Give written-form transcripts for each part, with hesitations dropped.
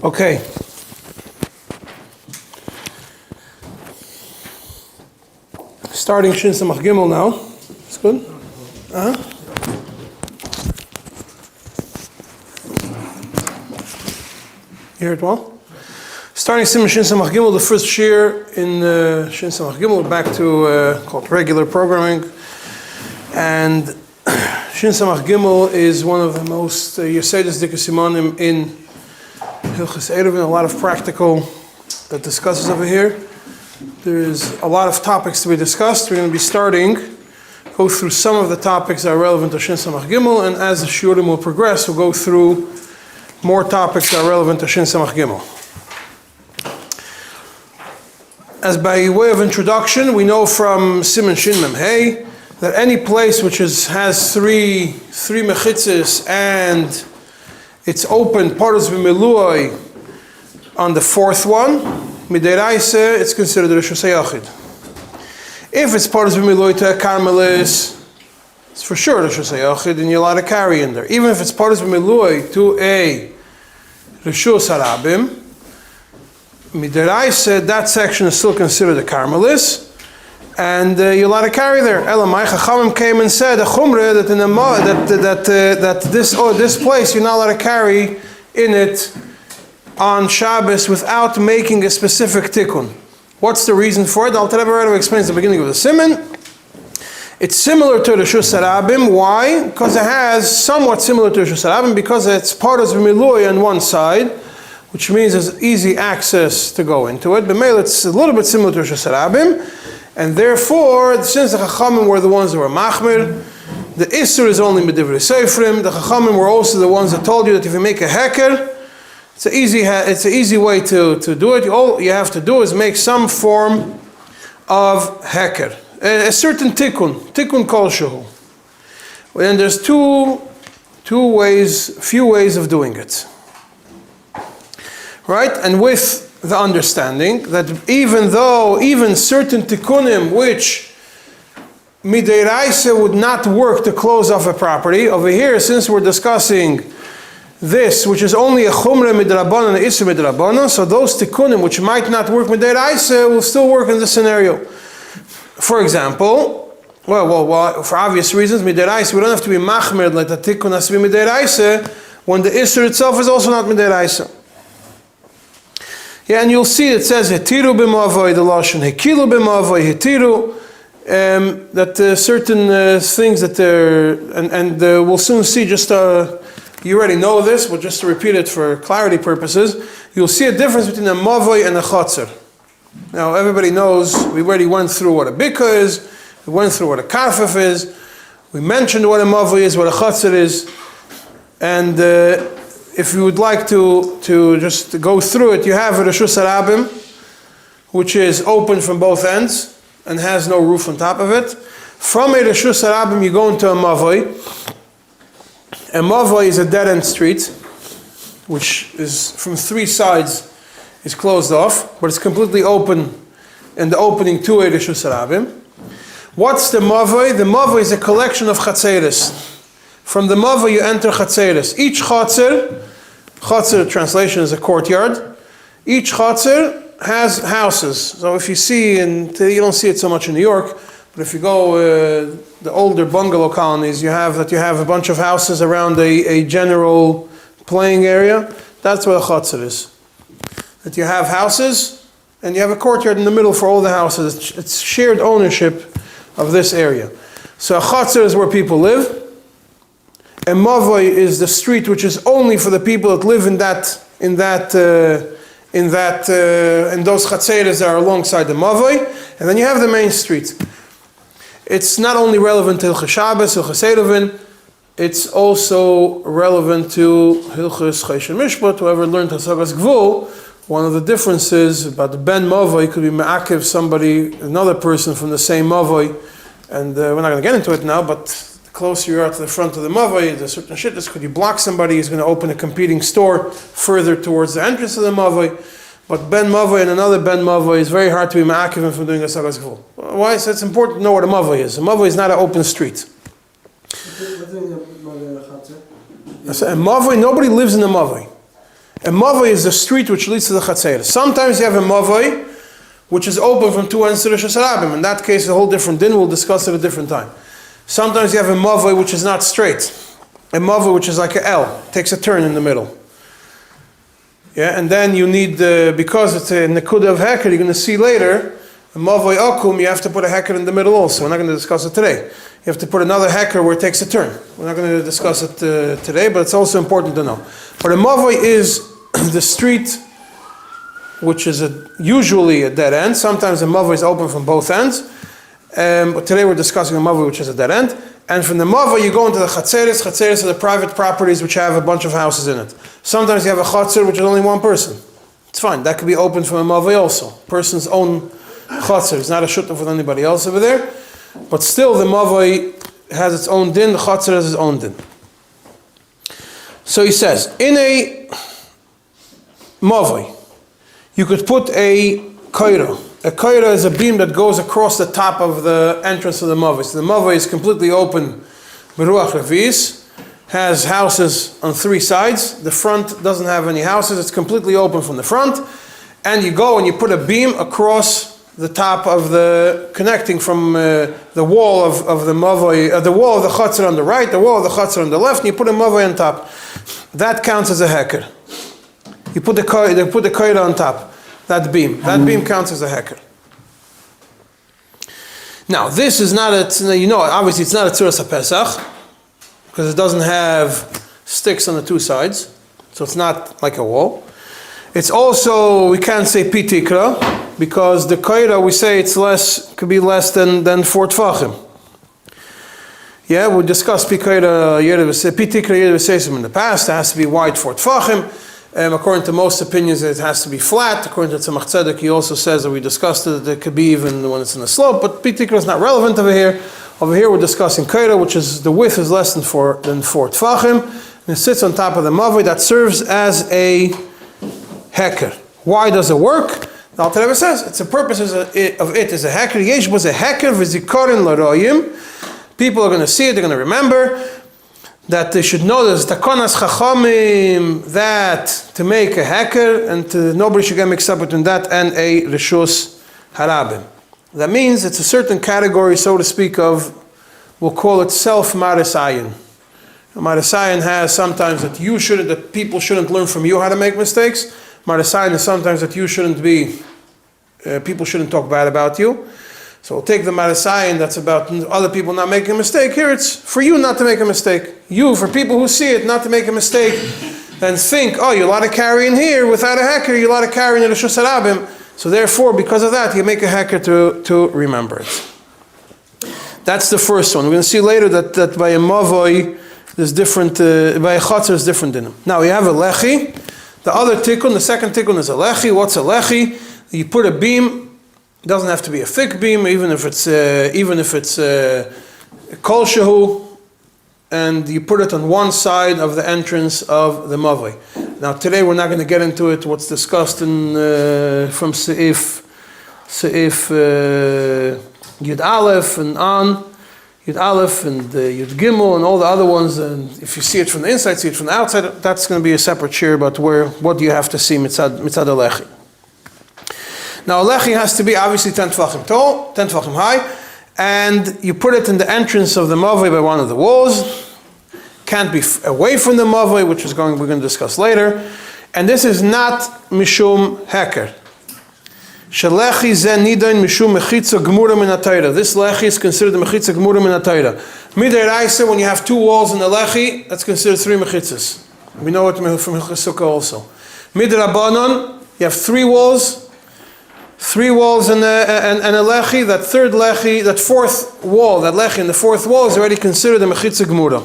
Okay. Starting Shin Samach Gimel now. It's good? You hear it well? Starting Sim Shin Samach Gimel, the first shear in Shin Samach Gimel, back to called regular programming. And Shin Samach Gimel is one of the most Yesedus Dika Simonim in Hilchos Ceirovin, a lot of practical that discusses over here. There's a lot of topics to be discussed. We're going to be go through some of the topics that are relevant to Shin Samach Gimel, and as the shiurim will progress, we'll go through more topics that are relevant to Shin Samach Gimel. As by way of introduction, we know from Siman Shin Mem Hey that any place which has three mechitzes and it's open paros b'miluoi on the fourth one, midiraisa, it's considered a reshus hayachid. If it's paros b'miluoi to a karmelis, it's for sure a reshus hayachid, and you're allowed to carry in there. Even if it's paros b'miluoi to a reshus harabim, midiraisa, that section is still considered a karmelis, and you're allowed to carry there. Elamai Chachamim came and said a chumrah that in that this place you're not allowed to carry in it on Shabbos without making a specific tikkun. What's the reason for it? I'll tell you right away. Explains the beginning of the Siman. It's similar to the Reshus Harabim. Why? Because it has somewhat similar to the Reshus Harabim because it's part of the Milui on one side, which means there's easy access to go into it. But maybe it's a little bit similar to Reshus Harabim. And therefore, since the Chachamim were the ones that were machmir, the Isser is only Medivrei Seifrim. The Chachamim were also the ones that told you that if you make a heker, it's an easy way to do it. All you have to do is make some form of heker. A certain tikkun kol shehu. And there's few ways of doing it. Right? And with the understanding that even certain tikkunim which midiraisa would not work to close off a property, over here, since we're discussing this, which is only a chumrah midrabanan and isur midrabanan, so those tikkunim which might not work midiraisa will still work in this scenario. For example, well, for obvious reasons, midiraisa, we don't have to be machmir like the tikkun has to be midiraisa when the isur itself is also not midiraisa. Yeah, and you'll see it says hetiru b'mavoi, the lashon hekilu b'mavoi, hetiru, that certain things that and we'll soon see. Just you already know this, but just to repeat it for clarity purposes, you'll see a difference between a mavoi and a chatzar. Now everybody knows we already went through what a bika is, we went through what a kafif is, we mentioned what a mavoi is, what a chatzar is, and if you would like to just go through it, you have a Reshus Harabim, which is open from both ends and has no roof on top of it. From a Reshus Harabim, you go into a Mavoi. A Mavoi is a dead-end street, which is from three sides is closed off, but it's completely open in the opening to a Reshus Harabim. What's the Mavoi? The Mavoi is a collection of chatzeres. From the Mavoi you enter chatzeres. Each chatzer translation is a courtyard. Each chatzer has houses. So if you see, and you don't see it so much in New York, but if you go the older bungalow colonies, you have a bunch of houses around a general playing area. That's what a chatzer is. That you have houses and you have a courtyard in the middle for all the houses. It's shared ownership of this area. So a chatzer is where people live. A mavoi is the street which is only for the people that live in those chatzeres that are alongside the mavoi, and then you have the main street. It's not only relevant to Hilchos Shabbos, Hilchos Ceirovin, it's also relevant to Hilchos Choshen Mishpat. Whoever learned Hasagas Gvul, one of the differences about the ben mavoi could be me'akev somebody, another person from the same mavoi, and we're not going to get into it now, but closer you are to the front of the mavoi, there's certain shittas. Could you block somebody? He's going to open a competing store further towards the entrance of the mavoi. But ben mavoi and another ben mavoi is very hard to be ma'akiv from doing a sagas gvul. Why? So it's important to know what a mavoi is. A mavoi is not an open street. A mavoi, nobody lives in a mavoi. A mavoi is the street which leads to the chatzeres. Sometimes you have a mavoi which is open from two ends to the shasarabim. In that case, a whole different din. We'll discuss it at a different time. Sometimes you have a mavoi which is not straight. A mavoi which is like an L, takes a turn in the middle. Yeah, and then you need, because it's a nekuda of heker, you're going to see later, a mavoi akum, you have to put a heker in the middle also. We're not going to discuss it today. You have to put another heker where it takes a turn. We're not going to discuss it today, but it's also important to know. But a mavoi is the street which is usually a dead end. Sometimes a mavoi is open from both ends. But today we're discussing a mavoi which is a dead end. And from the mavoi you go into the chatzeres. Chatzeres are the private properties which have a bunch of houses in it. Sometimes you have a chatzer which is only one person. It's fine. That could be open from a mavoi also. Person's own chatzer. It's not a shutuf with anybody else over there. But still the mavoi has its own din. The chatzer has its own din. So he says, in a mavoi, you could put a koira. A koira is a beam that goes across the top of the entrance of the mavoi. So the mavoi is completely open. Beruach Revis has houses on three sides. The front doesn't have any houses. It's completely open from the front. And you go and you put a beam across the top of the, connecting from the wall of the mavoi, the wall of the chatzar on the right, the wall of the chatzar on the left, and you put a mavoi on top. That counts as a heker. You put the koira on top, that beam. That beam counts as a heker. Now, this is not obviously it's not a tzuras HaPesach, because it doesn't have sticks on the two sides, so it's not like a wall. It's also, we can't say pitikra, because the koira, we say it's less, could be less than 4 tfachim. Yeah, we discussed pitikra yerev in the past. It has to be wide 4 tfachim. According to most opinions, it has to be flat. According to Tzemach Tzedek, he also says that we discussed it, that it could be even when it's in a slope, but pitikra is not relevant over here. Over here we're discussing koira, which is the width is less than 4 tfachim, and it sits on top of the mavoi that serves as a heker. Why does it work? The Alter Rebbe says it's the purpose of it is a heker. Yesh was a heker v'zikaron l'royim. People are going to see it, they're going to remember. That they should know there's takonas chachamim, that to make a heker, and nobody should get mixed up between that and a reshus harabim. That means it's a certain category, so to speak, of, we'll call it self-marisayin. Marisayin has sometimes that people shouldn't learn from you how to make mistakes. Marisayin is sometimes that people shouldn't talk bad about you. So we'll take the marisayin that's about other people not making a mistake. Here it's for you not to make a mistake. You, for people who see it, not to make a mistake and think, oh, you're allowed to carry in here without a heker, you're allowed to carry in the reshus harabim. So therefore, because of that, you make a heker to remember it. That's the first one. We're going to see later that by a mavoi, there's different, by a chatzar is different in them. Now we have a lechi. The other tikkun, the second tikkun is a lechi. What's a lechi? You put a beam. It doesn't have to be a thick beam, even if it's kol shehu, and you put it on one side of the entrance of the mavoi. Now today we're not going to get into it. What's discussed in from Seif Yud Aleph and on Yud Aleph and Yud Gimel and all the other ones. And if you see it from the inside, see it from the outside. That's going to be a separate shir about what do you have to see mitzad alechi. Now a lechi has to be obviously 10 tefachim tall, 10 tefachim high, and you put it in the entrance of the mavoi by one of the walls. Can't be away from the mavoi, which we're going to discuss later. And this is not mishum heker. Shelechi ze nidain mishum mechitza gemura min hatayra. This lechi is considered the mechitza gemura min hatayra. Midiraisa, when you have 2 walls in the lechi, that's considered 3 mechitzas. We know it from Hilchos Sukkah also. Midrabanan, you have 3 walls. 3 walls and a lechi, that third lechi, that fourth wall, that lechi in the fourth wall is already considered a mechitza gemura.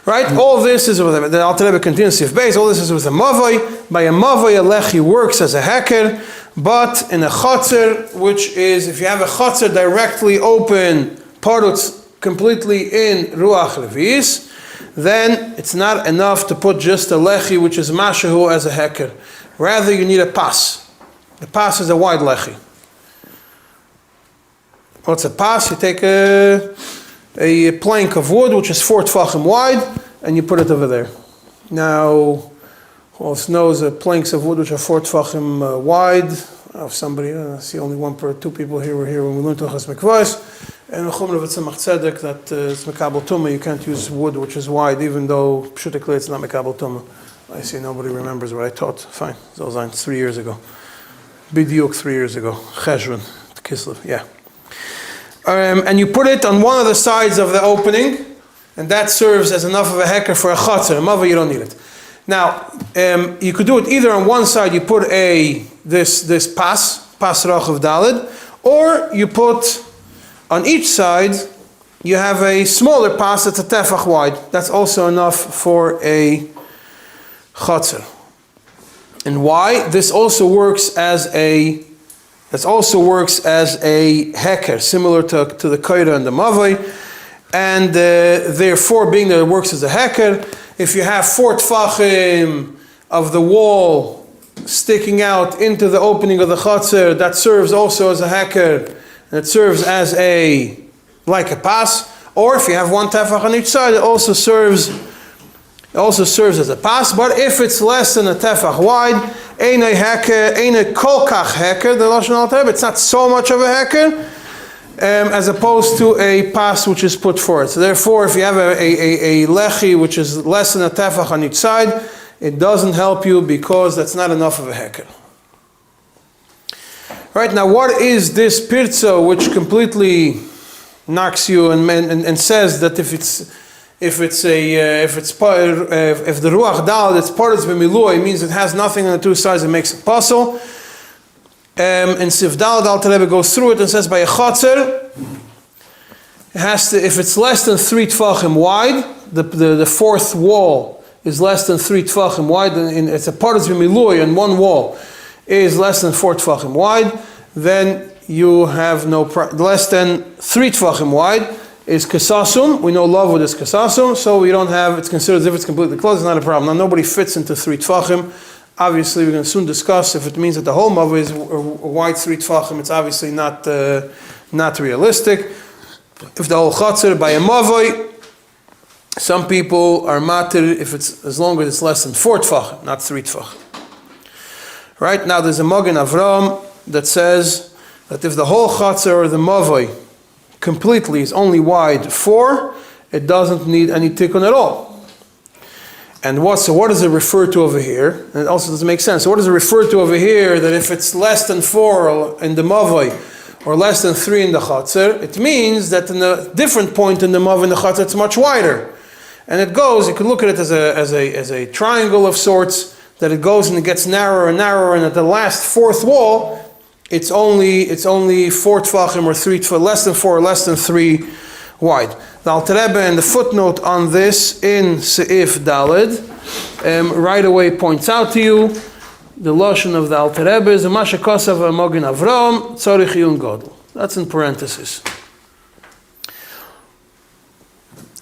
Right? All this is with the Alter Rebbe continues Sif Beis. All this is with a mavoi. By a mavoi, a lechi works as a heker, but in a chatzar, which is if you have a chatzar directly open, parutz completely in ruach revis, then it's not enough to put just a lechi, which is mashahu, as a heker. Rather, you need a pas. The pas is a wide lechi. What's a pas? You take a plank of wood which is 4 tefachim wide and you put it over there. Now, Who else knows planks of wood which are 4 tefachim wide? Somebody, I see only two people here were here when we learned Hilchos Mikvos. And the Chumrah of Tzemach Tzedek that it's Mekabel Tumah, you can't use wood which is wide, even though pshutikli it's not Mekabel Tumah. I see nobody remembers what I taught. Fine, it's 3 years ago. B'diuk 3 years ago. Cheshvan, Kislev, yeah. And you put it on one of the sides of the opening, and that serves as enough of a heker for a chatzar. A mava, you don't need it. Now, you could do it either on one side, you put this pas rachav dalid, or you put on each side, you have a smaller pas that's a tefach wide. That's also enough for a chatzar. And why? This also works as a heker, similar to the koira and the mavoi, and therefore, being that it works as a heker, if you have 4 tefachim of the wall sticking out into the opening of the chatzar, that serves also as a heker, and it serves as like a pas. Or if you have 1 tefach on each side, it also serves as a pas. But if it's less than a tefach wide, ein a kol kach heker, the lashon al Rebbe, it's not so much of a heker, as opposed to a pas which is put forward. So therefore, if you have a lechi which is less than a tefach on each side, it doesn't help you because that's not enough of a heker. Right, now what is this pirza which completely knocks you and says that if the ruach dal that's part of b'milui means it has nothing on the 2 sides, it makes a puzzle. And Sif Dalad Al Rebbe goes through it and says by a chatzar, it has to, if it's less than 3 tefachim wide, the 4th wall is less than 3 tefachim wide, and it's a part of b'milui, and 1 wall is less than 4 tefachim wide, then you have less than 3 tefachim wide is kasasum. We know love with is kasasum, so we don't have, it's considered as if it's completely closed, it's not a problem. Now nobody fits into 3 tefachim. Obviously, we're going to soon discuss if it means that the whole mava is a wide 3 tefachim. It's obviously not realistic. If the whole chatzar by a mavoi, some people are matir if it's as long as it's less than 4 tefachim, not 3 tefachim. Right now, there's a Magen Avram that says that if the whole chatzar or the mavoi completely is only wide 4, it doesn't need any tikkun at all. And what does it refer to over here? And it also doesn't make sense. So what does it refer to over here that if it's less than 4 in the mavoi or less than 3 in the chatzar, it means that in a different point in the mavoi in the chatzar it's much wider. And it goes, you could look at it as a triangle of sorts, that it goes and it gets narrower and narrower, and at the last 4th wall, it's only 4 tefachim or 3 tefachim, less than 4 or less than 3 wide. The Alter Rebbe in the footnote on this in Seif Daled right away points out to you the lashon of the Alter Rebbe is a Masha Kosav Magen Avram Tzorich Yun Gadol. That's in parentheses.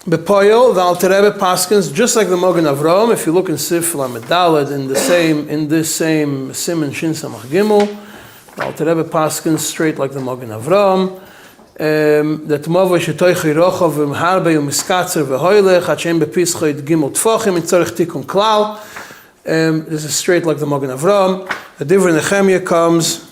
Bepoyel, the Alter Rebbe paskins just like the Magen Avram. If you look in Seif Lamed Daled in this same Siman Shin Samach Gimel, the Alter Rebbe paskins straight like the Magen Avram. That mava shetoichi rochav v'mharbe u'miskatzer v'hoylech ha'shem bepischoit gimel tfachim in tzorich tikun klal. This is straight like the Magen Avram. The Divrei Nehemiah comes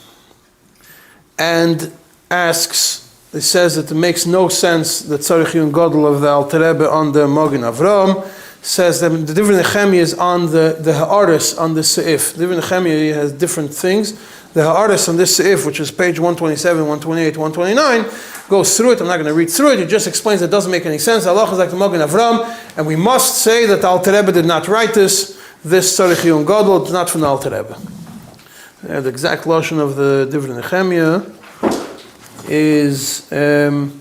and asks, it says that it makes no sense the tzorich yun gadol of the Alter Rebbe on the Magen Avram. Says that the Divrei Nehemiah is on the ha'aris on the seif. The Divrei Nehemiah has different things. The ha'aris on this seif, which is page 127, 128, 129, goes through it. I'm not going to read through it. It just explains it doesn't make any sense. Allah is like the Magen Avram, and we must say that the Alter Rebbe did not write this tzorich yun gadol, it's not from the Alter Rebbe. The exact lashon of the Divrei Nehemiah is where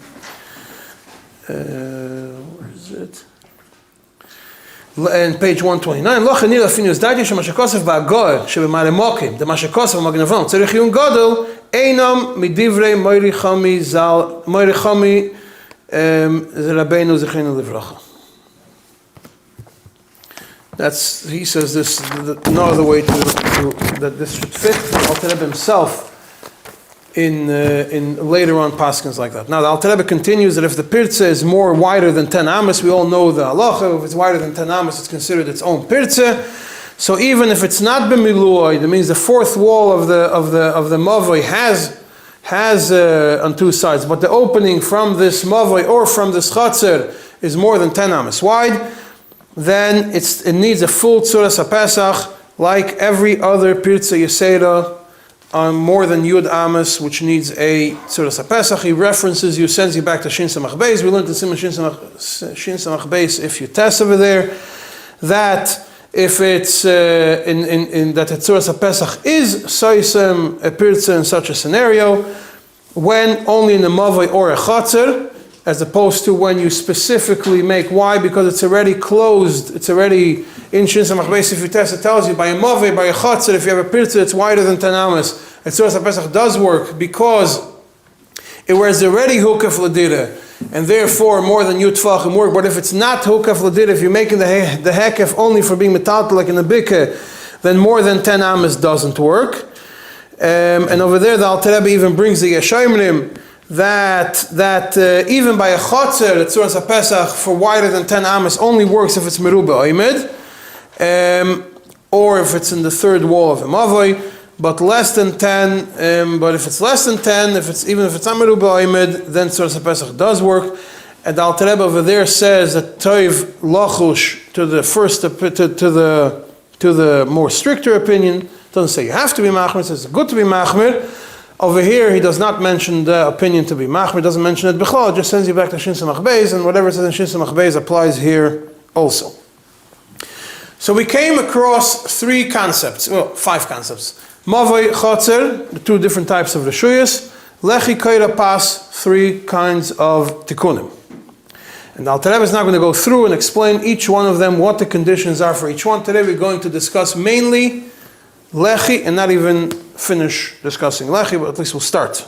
is it? In page 129, Lo chanil afinu zdati shemashakosef ba'agor shebemalemokim the mashakosef Magen Avram tzorich yun gadol einam midivrei moirichami Rabbeinu zechinu livracha. He says this, no other way that this should fit. Alter Rebbe himself in later on paskins like that. Now the Alter Rebbe continues that if the pirza is wider than 10 amas, we all know the halacha. If it's wider than 10 amas, it's considered its own pirza. So even if it's not b'miluoi, that means the fourth wall of the mavoi has on two sides, but the opening from this mavoi or from this chatzer is more than 10 amas wide, then it needs a full tzuras HaPesach, like every other pirza yeseda on more than Yud Amas, which needs a tzuras HaPesach. He references you, sends you back to Shin Samach Beis. We learned in סימן Shin Samach Beis, if you test over there, that if it's in that the tzuras HaPesach is soisem a pirza in such a scenario, when only in a mavoi or a chatzer, as opposed to when you specifically make. Why? Because it's already closed. It's already in Shin Samach Beis. If you test, it tells you by a mavoi, by a chatzer, if you have a pirza, it's wider than 10 amas. And tzuras HaPesach does work because it was already hukaf l'dira, and therefore more than Yud Tvachim work. But if it's not hukaf l'dira, if you're making the hekef only for being metal like in a bikeh, then more than 10 amas doesn't work. And over there, the Alter Rebbe even brings the Yeshayimrim that even by a chotzer, the tzuras HaPesach for wider than 10 amas only works if it's merubah oimid, or if it's in the third wall of a mavoi, but less than 10. But if it's less than 10, even if it's not merubah oimid, then tzuras HaPesach does work. And the Alter Rebbe over there says that toiv lachush to the first to the more stricter opinion. Doesn't say you have to be machmir, it says it's good to be machmir. Over here, he does not mention the opinion to be machmir, doesn't mention it b'chol, just sends you back to Shin Samach Beis, and whatever it says in Shin Samach Beis applies here also. So we came across five concepts. Mavoi, chotzer, the two different types of reshuyos, lechi, koira, pas, three kinds of tikkunim. And the Alter Rebbe is now going to go through and explain each one of them, what the conditions are for each one. Today we're going to discuss mainly lechi and not even finish discussing lechi, but at least we'll start.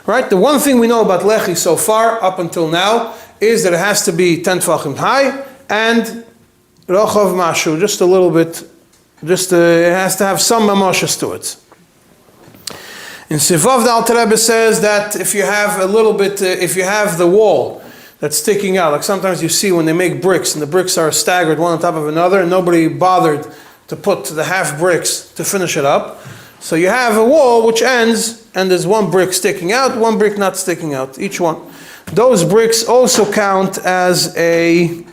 Right? The one thing we know about lechi so far, up until now, is that it has to be 10 tefachim high and rochav mashu, just a little bit, it has to have some mamashas to it. In Sivav, the Alter Rebbe says that if you have a little bit, if you have the wall that's sticking out, like sometimes you see when they make bricks and the bricks are staggered one on top of another and nobody bothered to put the half bricks to finish it up. So you have a wall which ends and there's one brick sticking out, one brick not sticking out, each one. Those bricks also count as a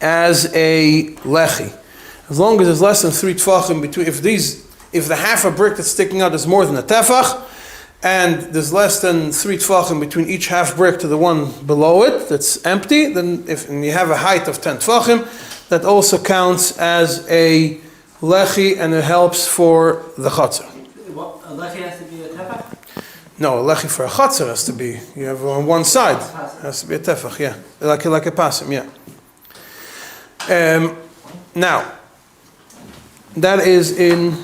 lechi. As long as there's less than 3 tefachim between, if the half a brick that's sticking out is more than a tefach, and there's less than 3 tefachim between each half brick to the one below it that's empty, then if you have a height of 10 tefachim, that also counts as a lechi, and it helps for the chatzar. A lechi has to be a tefach? No, a lechi for a chatzar has to be, you have on one side, it has to be a tefach, yeah. Like a pasim, yeah. Now, that is in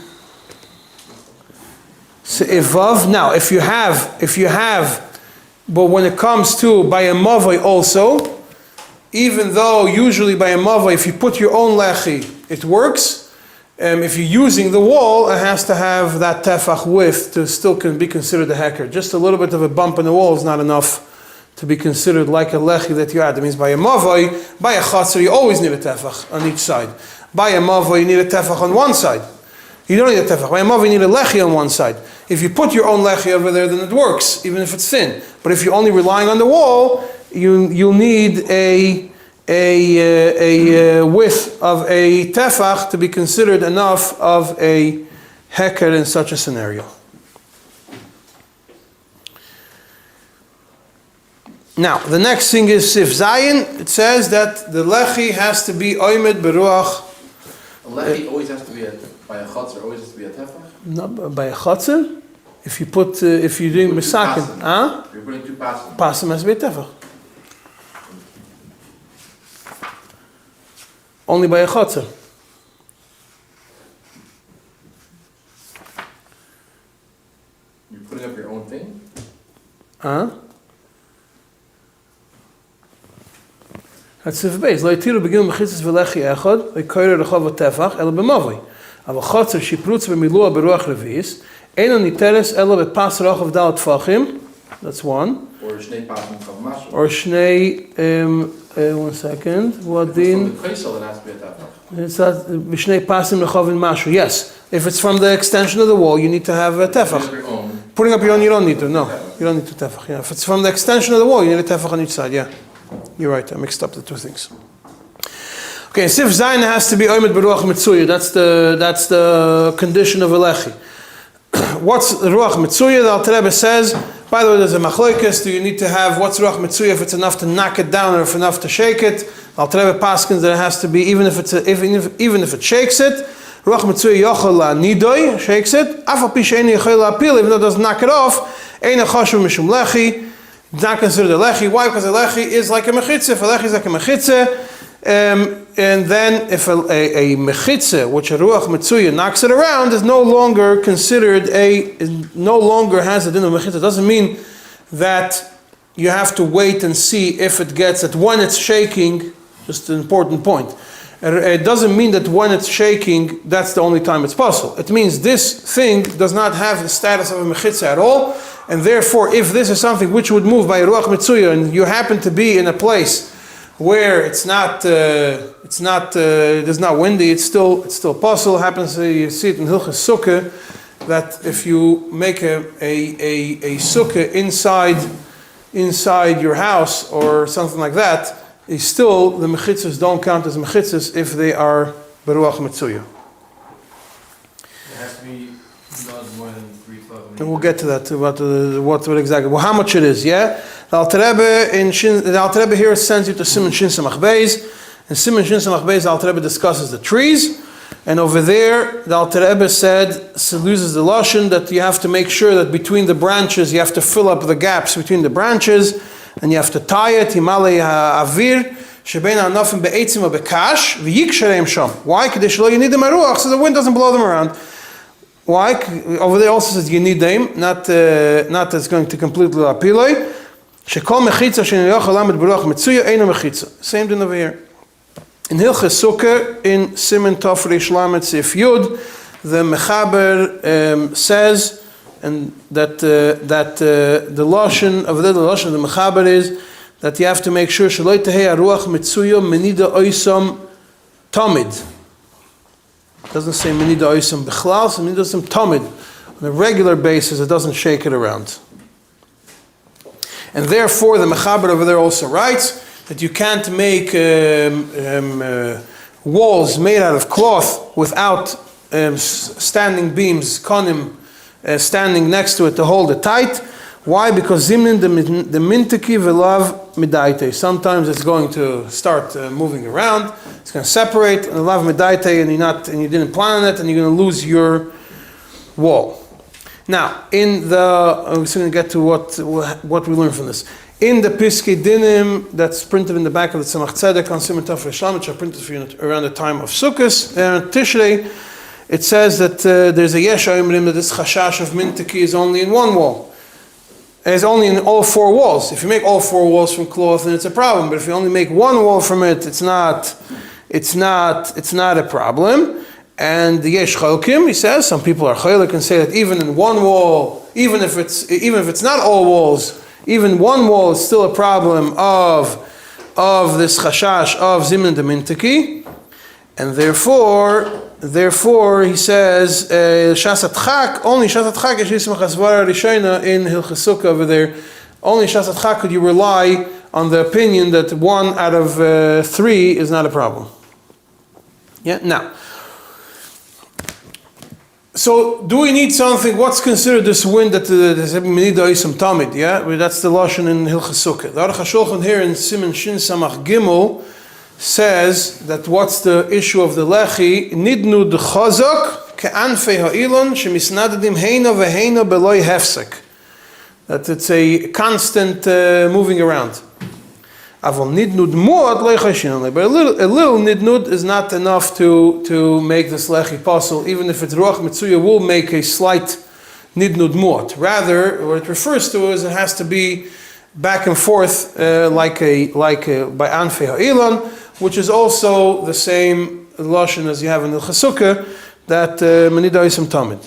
Se'ivav. Now, if you have, but when it comes to by a mavoi also, even though usually by a mavoi, if you put your own lechi, it works. If you're using the wall, it has to have that tefach width to still can be considered a heker. Just a little bit of a bump in the wall is not enough to be considered like a lechi that you add. That means by a mavoi, by a chatzar, you always need a tefach on each side. By a mavoi, you need a tefach on one side. You don't need a tefach. By a mavoi, you need a lechi on one side. If you put your own lechi over there, then it works, even if it's thin. But if you're only relying on the wall, you'll need a width of a tefach to be considered enough of a heker in such a scenario. Now, the next thing is Sif Zayin. It says that the lechi has to be oimed beruach. A lechi always has to be by a chatzar, always has to be a tefach? Not by a chatzar. If you're doing misakin, huh? You're putting 2 pasim. Pasim has to be a tefach. Only by a chatzar. You're putting up your own thing? Huh? That's Sif Beis. Lo yitiru beginu mechitzas v'lechi echad, v'koyre rechav v'tefach, ela b'mavoi. Aber chatzar shiprutz b'milua beruach revis, eino niteres ela b'pas rachav dal tfachim. That's one. Or shnei pasim chav mashu. Or shnei, 1 second. What din? From the kaisel, it has to be a tefach. It's b'shnei pasim lechavin mashu. Yes, if it's from the extension of the wall, you need to have a tefach. Putting up your own, you don't need to. No, you don't need to tefach. Yeah, if it's from the extension of the wall, you need a tefach on each side. Yeah, you're right. I mixed up the two things. Okay, Sif Zayin has to be oimed beruach mitzuya. That's the condition of a lechi. What's ruach mitzuya? The Alter Rebbe says. By the way, there's a machlokes. Do you need to have what's ruach mitzuya if it's enough to knock it down or if enough to shake it? The Alter Rebbe paskins that it has to be even if it shakes it. Ruach mitzuya yochel la nidoy shakes it. Afal pi she'eni yochel la apil, even though it doesn't knock it off. Eina chashuv mishum lechi. It's not considered a lechi. Why? Because a lechi is like a mechitze. If a lechi is like a mechitze. And then if a mechitze, which a ruach mitzuya knocks it around, is no longer considered no longer has a din of mechitze. It doesn't mean that you have to wait and see if it gets it when it's shaking. Just an important point. It doesn't mean that when it's shaking, that's the only time it's possible. It means this thing does not have the status of a mechitze at all, and therefore, if this is something which would move by a ruach mitzuya, and you happen to be in a place where it's not windy, it's still possible. Happens you see it in Hilchas Sukkah that if you make a sukkah inside your house or something like that, still the mechitzas don't count as mechitzas if they are beruach mitzuya. It has to be not more than 312. And we'll get to that too, about what exactly. Well, how much it is, yeah. The Alter Rebbe here sends you to Siman Shin Samach Beis. In Siman Shin Samach Beis, the Alter Rebbe discusses the trees. And over there, the Alter Rebbe uses the lashon that you have to make sure that between the branches, you have to fill up the gaps between the branches, and you have to tie it. Himalei ha'avir shebein ha'anafim be'etzim ha'bekash v'yikshareim sham. Why? Kadesh lo yinidim haruach, so the wind doesn't blow them around. Why? Over there also says yinidim, not that it's going to completely apiloi. Shekol mechitza she'niyach alamed beruach mitzuya eino mechitza. Same thing over here. In Hilchas Sukkah, in Siman Tov Reish Lamed Sif Yud, the Mechaber says, and that the lashon of the Mechaber is that you have to make sure sheloi tehei haruach mitzuya menida oisam tamid. It doesn't say menida oisam bichlal, so menida oisam tamid. On a regular basis, it doesn't shake it around. And therefore, the Mechaber over there also writes that you can't make walls made out of cloth without standing beams, konim, standing next to it to hold it tight. Why? Because zimnin the mintiki v'lav midaite. Sometimes it's going to start moving around. It's going to separate and lav midaite, and you didn't plan on it, and you're going to lose your wall. Now, we're going to get to what we learn from this. In the Piskei Dinim that's printed in the back of the Tzemach Tzedek on Siman Tov Reish Lamed, which are printed for you around the time of Sukkot and Tishrei, it says that there's a yesh ha'omrim that this chashash of mintiki is only in one wall. It's only in all four walls. If you make all four walls from cloth, then it's a problem. But if you only make one wall from it, it's not a problem. And the yesh chalkim, he says, some people are chaylik and say that even in one wall, even if it's not all walls, even one wall is still a problem of this chashash of zimun de mintiki, and therefore he says shas atchak, only shas atchak is yismach asvara rishayna in Hilchas Sukkah over there. Only shas atchak could you rely on the opinion that 1 out of 3 is not a problem. Yeah. Now, so do we need something? What's considered this wind that there's menida oisam tamid? Yeah, that's the lashon in Hilchas Sukkah. The Aruch HaShulchan here in Siman Shin Samach Gimel says that what's the issue of the lechi? Nidnu d'chazak ke'anfei ha'ilon shemisnadadim heina veheina beloi hefsek. That it's a constant moving around. Avol nidnud muad lo ychashin, but a little nidnud is not enough to make this lechi possible. Even if it's ruach mitzuya, will make a slight nidnud muad. Rather, what it refers to is it has to be back and forth like by anfei ha'ilon, which is also the same lashon as you have in the Chasukah, that menida isam tamid.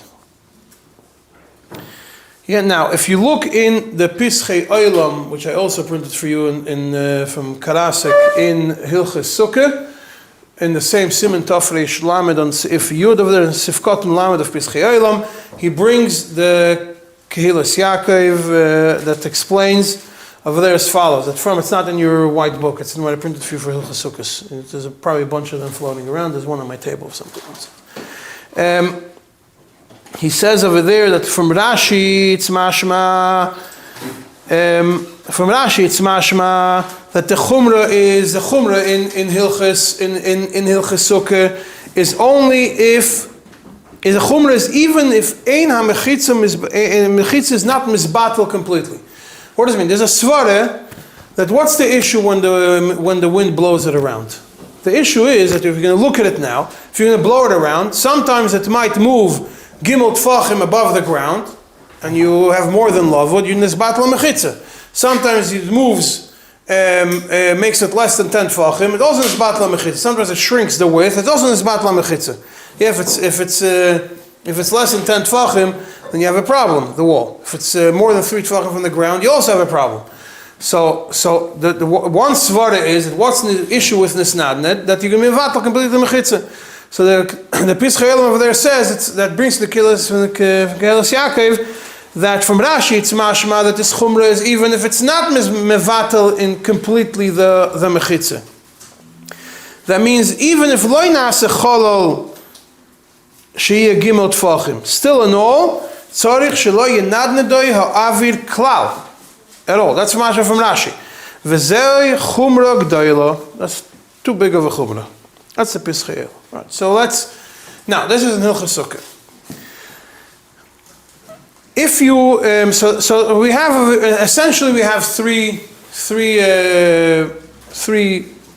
Yeah. Now, if you look in the Pischei Olam, which I also printed for you from Karasek in Hilchas Sukkah, in the same Siman Tafresh Lamed on Sif Yud over there in Sifkot and Lamed of Pthicha, he brings the Kehilas Yaakov that explains over there as follows. It's not in your white book. It's in what I printed for you for Hilchos Sukkos. There's probably a bunch of them floating around. There's one on my table or something. He says over there that from Rashi it's mashma. That the chumrah in Hilchos Sukkah is only if the chumrah is even if ein ha-mechitza is not misbatel completely. What does it mean? There's a svara that what's the issue when the wind blows it around? The issue is that if you're going to look at it now, if you're going to blow it around, sometimes it might move gimel tfachim above the ground, and you have more than lavud, you nisbatel mechitza. Sometimes it moves, makes it less than 10 tfachim, it also nisbatel mechitza. Sometimes it shrinks the width, it also nisbatel mechitza. If it's less than 10 tfachim, then you have a problem, the wall. If it's more than 3 tfachim from the ground, you also have a problem. So the one svara is that what's the issue with nisnadnet, that you're going to be mevatel completely mechitza. So the Pthicha over there says that brings the Kehilas Yaakov that from Rashi it's mashma that this chumrah is even if it's not mevatel in completely the mechitza. That means even if loy nase cholol sheyeh gimel tfachim, still in all tzarich shelo yenadnedoi ha'avir klal at all. That's mashma from Rashi. V'zei chumrah g'doyla. That's too big of a chumrah. That's the Pthicha. Right. So now this is in Hilchos Sukkah. If you so we have essentially we have three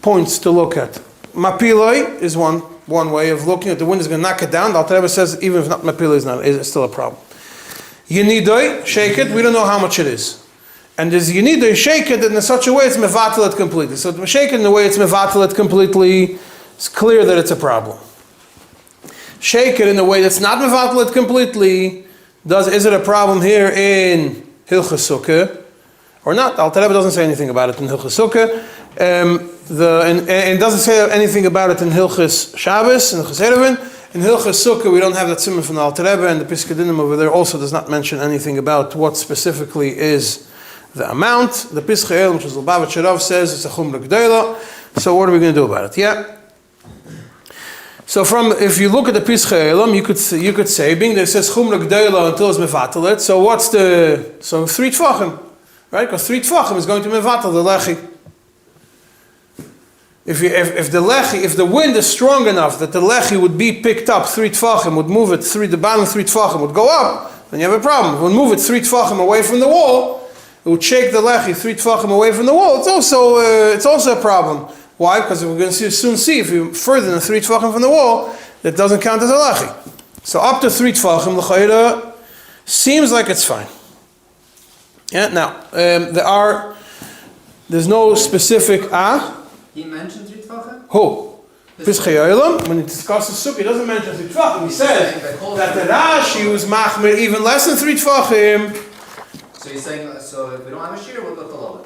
points to look at. Mapiloi is one way of looking at the wind is going to knock it down. The Alter Rebbe says even if not mapiloi is still a problem. Yenidoi, shake it. We don't know how much it is. And there's yenidoi, shake it in such a way it's mevatel it completely. So to shake it in the way it's mevatel it completely, it's clear that it's a problem. Shake it in a way that's not mevatel it completely. Is it a problem here in Hilchos Sukkah or not? Alter Rebbe doesn't say anything about it in Hilchos Sukkah. And doesn't say anything about it in Hilchos Shabbos and Hilchos Cheder. In Hilchos Sukkah, we don't have that tzimmer from the Alter Rebbe, and the Piskei Dinim over there also does not mention anything about what specifically is the amount. The Piskei, which is Lubavitch Rav, says it's a chumrah g'dola. So what are we going to do about it? Yeah. So if you look at the Piskei, you could say, being that it says chumrah g'dola until it's mevatel it. So 3 tfachim, right? Because 3 tfachim is going to mevatel the lechi. If the wind is strong enough that the lechi would be picked up 3 tfachim, would move it the bottom 3 tfachim would go up, then you have a problem. If it would move it 3 tfachim away from the wall, it would shake the lechi 3 tfachim away from the wall. It's also a problem. Why? Because we're going to soon see if you're further than 3 tfachim from the wall, that doesn't count as a lechi. So up to 3 tfachim, l'chayra, seems like it's fine. Yeah. Now there's no specific He mentioned 3 tfachim? Who? Piskei, when he discusses Sukkah, he doesn't mention 3 tfachim. He says that the Rashi was machmir even less than 3 tfachim. So you're saying, so if we don't have a shear, we'll go to lower.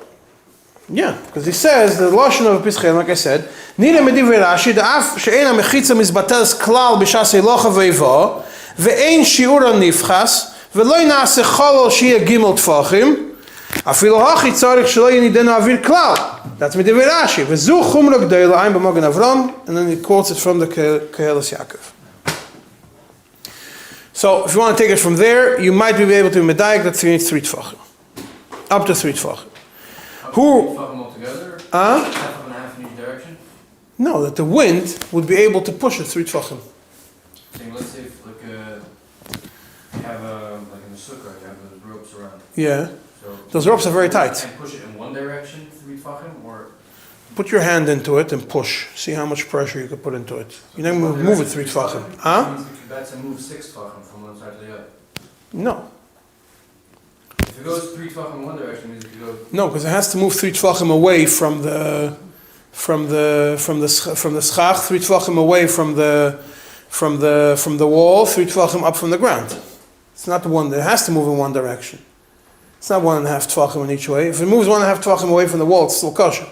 Yeah, because he says the lashon of Piskei, like I said, Nira medivrei Rashi da'af she'ein ha'mechitza mizbateles klal b'shas elocha ve'iva ve'ein shiur nifchas ve'lo na'aseh cholol sheyeh gimel tfachim afilo hachi tzarich shelo yenidenu avir klal. That's medivrei Rashi. V'zu chumra g'dola ein b'magen Avram, and then he quotes it from the Kehilas Yaakov. So if you want to take it from there, you might be able to medayik that 3 tfachim, up to 3 tfachim. Who? Altogether? Half and half in each direction? No, that the wind would be able to push it 3 tfachim. Let's say if you have like in the sukkah, you have those ropes around. Yeah. So those ropes are very tight. And push it in one direction, 3 tfachim, or put your hand into it and push. See how much pressure you can put into it. You then move it 3 tfachim. That's a move 6 tfachim from one side to the other. No. If it goes 3 tfachim in one direction, it means if you go. No, because it has to move 3 tfachim away from the schach, 3 tfachim away from the wall, 3 tfachim up from the ground. It's not the one that has to move in one direction. It's not 1.5 tfachim in each way. If it moves 1.5 tfachim away from the wall, it's still kosher.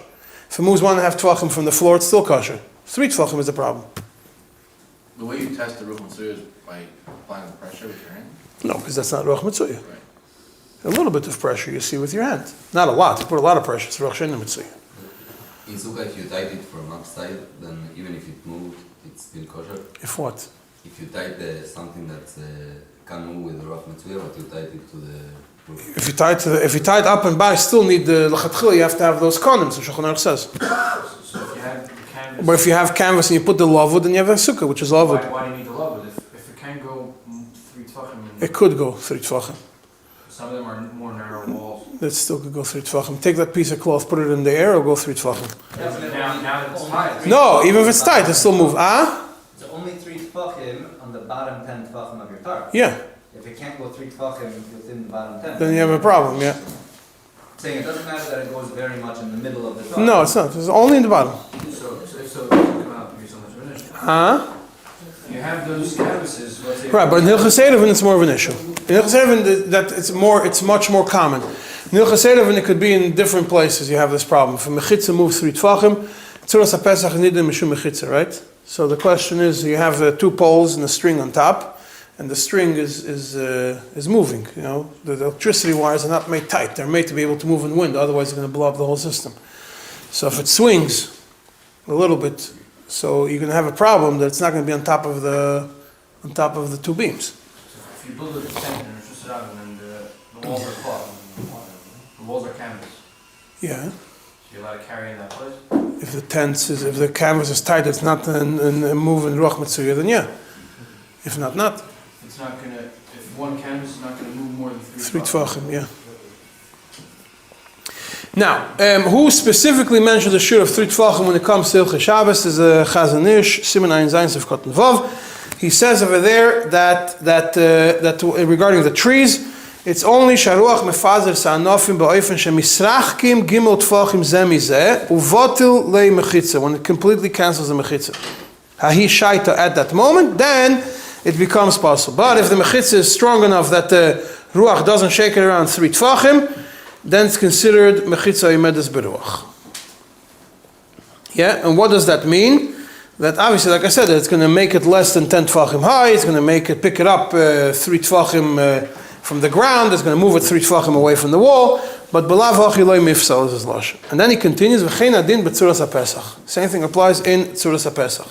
If it moves 1.5 tfachim from the floor, it's still kosher. 3 tefachim is a problem. The way you test the ruach mitzvah is by applying the pressure with your hand? No, because that's not ruach mitzvah. Right. A little bit of pressure you see with your hand. Not a lot. You put a lot of pressure. It's ruach she'ein mitzvah. In sukkah, if you tied it from upside, then even if it moved, it's still kosher. If what? If you tied something that can move with the ruach mitzvah, but you tied it to the roof. If you tie it up and by, still need the lechatchila. You have to have those condoms. The Shulchan Aruch says. So if you have the canvas. But if you have canvas and you put the lavud, then you have a sukkah, which is lavud. Why do you need the lavud? If it can go 3 tefachim. It could go 3 tefachim. Some of them are more narrow walls. It still could go 3 tefachim. Take that piece of cloth, put it in the air, or go 3 tefachim. Now that it's tight. No, even if it's tight, it still move. It's only 3 tefachim on the bottom 10 tefachim of your tarp. Yeah. If it can't go 3 tefachim within the bottom 10. Then you have a problem. Yeah. Saying it doesn't matter that it goes very much in the middle of the tarp. No, it's not. It's only in the bottom. So it come out to be so much of an issue. You have those canvases. Let's say. Right, but in Hilchos Eiruvin it's more of an issue. In Hilchos Eiruvin that it's much more common. In Hilchos Eiruvin it could be in different places you have this problem. If a mechitza moves 3 tefachim, tzuras haPesach nidin mishum mechitza, right? So the question is, you have 2 poles and a string on top, and the string is moving. You know, the electricity wires are not made tight; they're made to be able to move in wind. Otherwise, they're going to blow up the whole system. So if it swings a little bit, so you're going to have a problem that it's not going to be on top of the 2 beams. So if you build a tent and it's just out and the walls are cloth, the walls are canvas. Yeah. So you're allowed to carry in that place. If the canvas is tight, it's not in moving ruach mitzvah, then yeah. If not. It's not gonna. If one canvas is not gonna move more than 3 tefachim, yeah. Now, who specifically mentioned the shiur of 3 tefachim when it comes to Hilchos Shabbos is a Chazon Ish, Siman Ayin Zayin Sif Kotan Vav. He says over there that regarding the trees, it's only sharuach mefazer sa'anofim ba'ofen shemisrachkim gimel tefachim ze mizeh uvotil lei mechitza, when it completely cancels the mechitza. Hahi shaita at that moment, then it becomes possible. But if the mechitza is strong enough that the ruach doesn't shake it around 3 tefachim, then it's considered mechitza imedes beruach. Yeah, and what does that mean? That obviously, like I said, it's going to make it less than 10 tefachim high. It's going to pick it up 3 tefachim from the ground. It's going to move it 3 tefachim away from the wall. But belav hachi loy mifsal is his lashon. And then he continues, v'chein adin b'tzuras haPesach. Same thing applies in tzuras haPesach.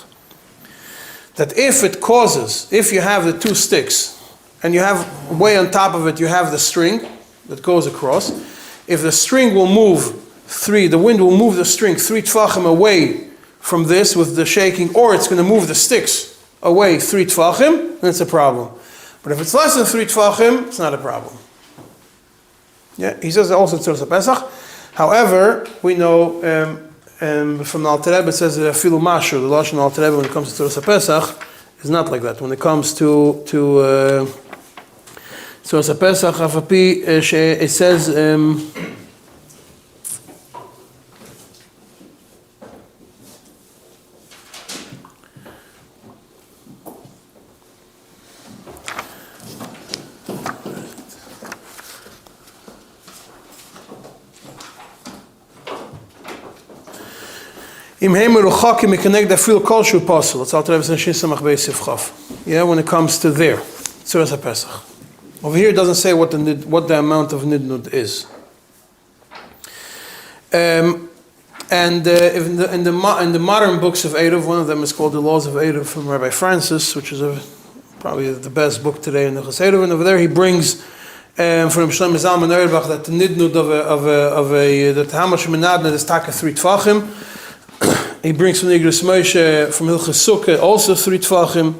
That if you have the 2 sticks, and you have way on top of it, you have the string that goes across. If the string will move the wind will move the string 3 tefachim away from this with the shaking, or it's going to move the sticks away 3 tefachim, then it's a problem. But if it's less than 3 tefachim, it's not a problem. Yeah, he says also tzuras haPesach. However, we know from the Alter Rebbe, it says that afilu mashu, the lashon of Alter Rebbe when it comes to tzuras haPesach is not like that. When it comes to tzuras haPesach, afapi it says. Yeah, when it comes to there, tzuras haPesach. Over here it doesn't say what the amount of nidnud is. And in the modern books of Eruv, one of them is called The Laws of Eruv from Rabbi Francis, which is probably the best book today in the Hilchos Eruv. And over there he brings from Shlomo Zalman Auerbach that the nidnud that how much menadnet is taka 3 tefachim. He brings from the Igros Moshe from Hilchos Sukkah also 3 tefachim.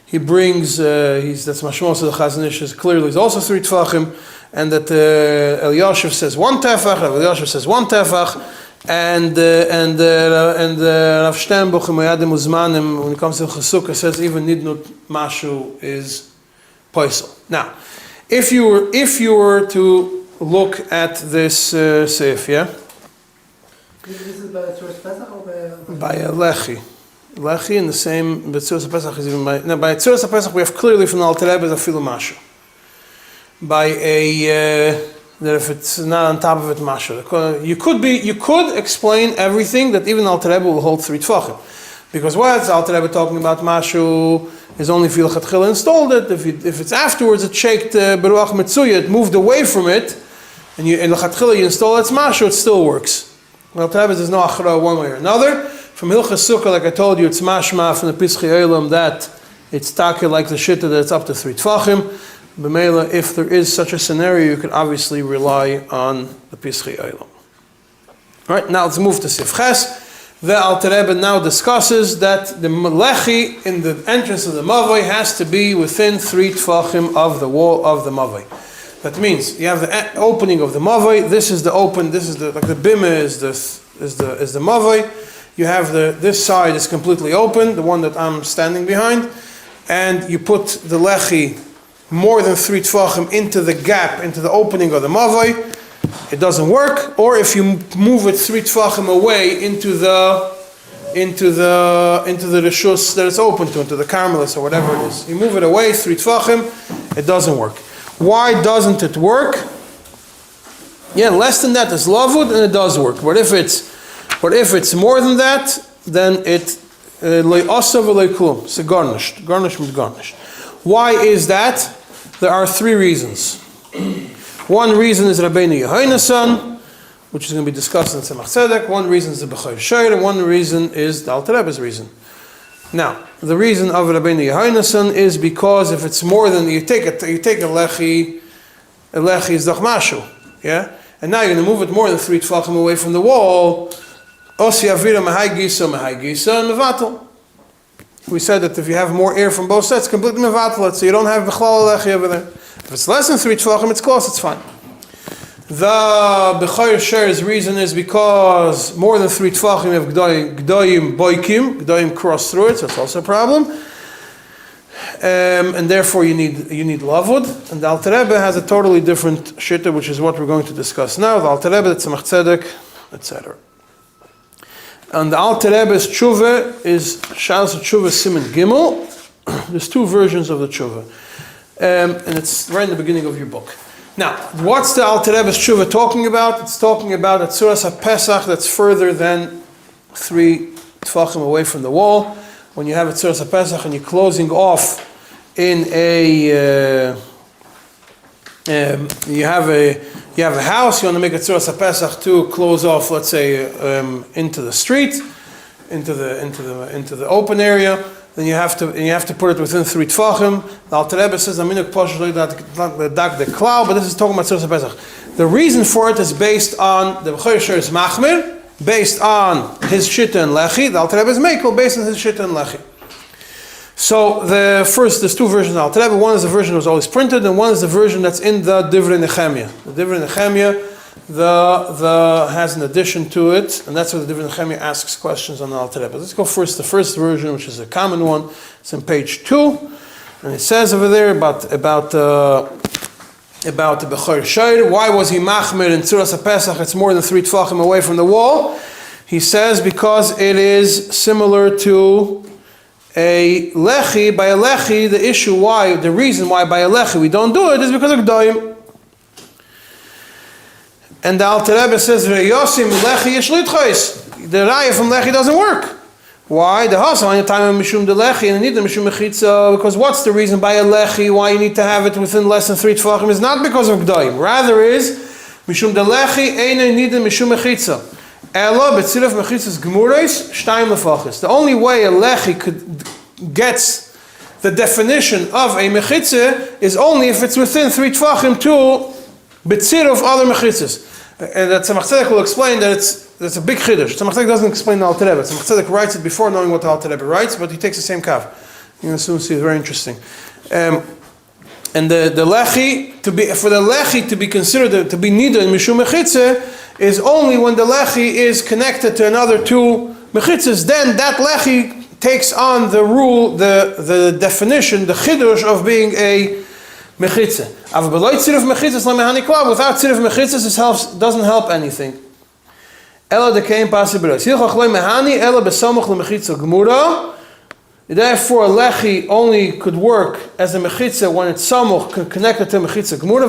He brings that's mashmos of the Chazon Ish clearly is also 3 tefachim, and that Eliashiv says 1 tefach, Eliashiv says 1 tefach, and Rav Sternbuch in Moyadim Uzmanim when it comes to Hilchos Sukkah says even nidnut mashu is poisel. Now, if you were to look at this seif, yeah. This is by tzuras Pesach or by a lechi. Lechi in the same, but tzuras haPesach is even by tzuras haPesach we have clearly from the Alter Rebbe is afilu mashu. By that if it's not on top of it mashu. You could explain everything that even the Alter Rebbe will hold 3 tefachim. Because what's Alter Rebbe talking about Mashu is only if you lechatchila installed it. If it's afterwards it shaked beruach metzuya, it moved away from it, and in lechatchila you install its Mashu, it still works. Alter Rebbe there's no achra one way or another. From Hilchas Sukkah, like I told you, it's mashma from the Pischei Olam that it's taka like the shitta that it's up to 3 tfachim. B'meila, if there is such a scenario, you can obviously rely on the Pischei Olam. Right, now let's move to Sif Ches. The Alter Rebbe now discusses that the lechi in the entrance of the mavoi has to be within 3 tfachim of the wall of the mavoi. That means you have the opening of the mavoi. This is the open. This is the like the bima is the mavoi. You have this side is completely open, the one that I'm standing behind, and you put the lechi more than 3 tfachim into the gap, into the opening of the mavoi. It doesn't work. Or if you move it 3 tfachim away into the reshus that it's open to, into the carmelis or whatever it is, you move it away 3 tfachim, it doesn't work. Why doesn't it work? Yeah, less than that is lavud and it does work. But if it's more than that, then it le'asav le'klum. It's garnished. Garnished means garnished. Why is that? There are 3 reasons. One reason is Rabbeinu Yehonasan, which is going to be discussed in Tzemach Tzedek. One reason is the Bechor Shor, and one reason is the Alter Rebbe's reason. Now, the reason of Rabbeinu Yehonasan is because if it's more than you take a lechi is doch mashu, yeah, and now you're going to move it more than 3 tfachim away from the wall. Osi avira mahai gisa and mevatel. We said that if you have more air from both sides, completely mevatel it, so you don't have bechlal lechi over there. If it's less than 3 tfachim, it's close, it's fine. The Bechor Shor's reason is because more than 3 tfachim you have gdoyim boikim, gdoyim cross through it, so it's also a problem. And therefore you need lavud. And the Alter Rebbe has a totally different shitta, which is what we're going to discuss now. The Alter Rebbe, the Tzemach Tzedek, etc. And the Alter Rebbe's tshuva is Shas tshuva Siman Gimel. There's 2 versions of the tshuva. And it's right in the beginning of your book. Now, what's the Alter Rebbe's tshuva talking about? It's talking about a tzuras HaPesach that's further than 3 tfachim away from the wall. When you have a tzuras HaPesach and you're closing off in you have a house, you want to make a tzuras HaPesach to close off, let's say, into the street, into the open area. Then you have to put it within 3 tfachim. The Alter Rebbe says, "Aminuk poshuch dak the cloud," but this is talking about tzuras HaPesach. The reason for it is based on the Bechor Shor's machmir, based on his shitta and lechi. The Alter Rebbe is mekel based on his shitta and lechi. So there's 2 versions of Alter Rebbe. One is the version that was always printed, and one is the version that's in the Divrei Nehemiah. The Divrei Nehemiah has an addition to it, and that's where the Divrei Nehemiah asks questions on the Alter Rebbe. Let's go first the first version, which is a common one. It's on page 2, and it says over there about the Bechor Shor. Why was he machmir in tzuras HaPesach? It's more than 3 tfachim away from the wall. He says because it is similar to a lechi. By a lechi, the reason why by a lechi we don't do it is because of gdoyim. And the Alter Rebbe says, "Yosim lechi yishlitchos." The raya from lechi doesn't work. Why? The hasam on the time of mishum de lechi and need the mishum mechitza. Because what's the reason by a lechi why you need to have it within less than 3 tfachim is not because of gdoyim. Rather is mishum de lechi eine need the mishum mechitza. Ela betzilaf mechitzas gemurais shtayim lefachis. The only way a lechi gets the definition of a mechitza is only if it's within 3 tfachim to betzir of other mechitzas. And that Tzemach Tzedek will explain that that's a big chiddush. Tzemach Tzedek doesn't explain the Alter Rebbe. Tzemach Tzedek writes it before knowing what the Alter Rebbe writes, but he takes the same kav. You're going to soon see it's very interesting. And the lechi for the lechi to be considered to be nida in mishum mechitza is only when the lechi is connected to another 2 mechitzas. Then that lechi takes on the rule, the definition, the chiddush of being a mechitza. Without tziruf mechitzas, this doesn't help anything. Therefore, a lechi only could work as a mechitza when it's samuch connected to mechitza gemura.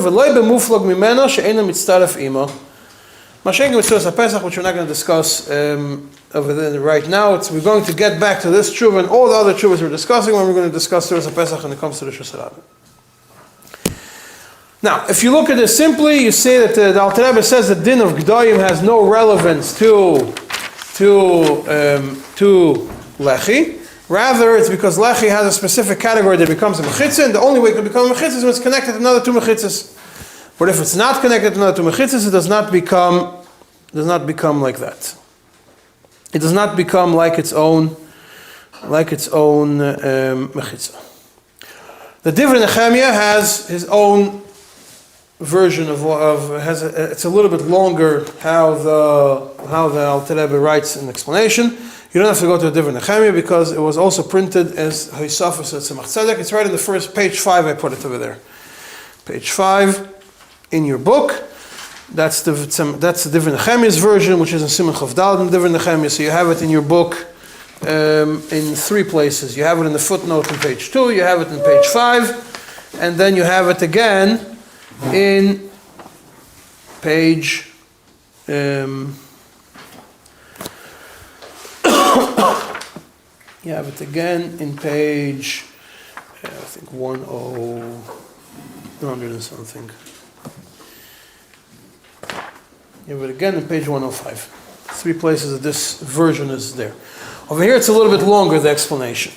Mashenkim Tzuras HaPesach, which we're not going to discuss over there right now. We're going to get back to this tshuva and all the other tshuvas we're discussing when we're going to discuss Tzuras HaPesach when it comes to the Rosh Hashanah. Now, if you look at this simply, you see that the Alter Rebbe says the din of G'dayim has no relevance to Lechi. Rather, it's because Lechi has a specific category that becomes a Mechitza, and the only way it can become a Mechitza is when it's connected to another two Mechitzas. But if it's not connected to another two Mechitzas, it does not become like that. It does not become like its own Mechitza. The Divrei Nehemiah has his own version it's a little bit longer how the Alter Rebbe writes an explanation. You don't have to go to the Divrei Nehemiah because it was also printed as Haisafas at Tzemach Tzedek. It's right in the first page 5. I put it over there. Page 5 in your book. That's the Divrei Nehemiah's version, which is in Siman Chav Daled in Divrei Nehemiah. So you have it in your book in 3 places. You have it in the footnote on page 2. You have it in page 5, and then you have it again in page you have it again in page I think 100 and something. You have it again in page 105. 3 places that this version is there. Over here it's a little bit longer, the explanation.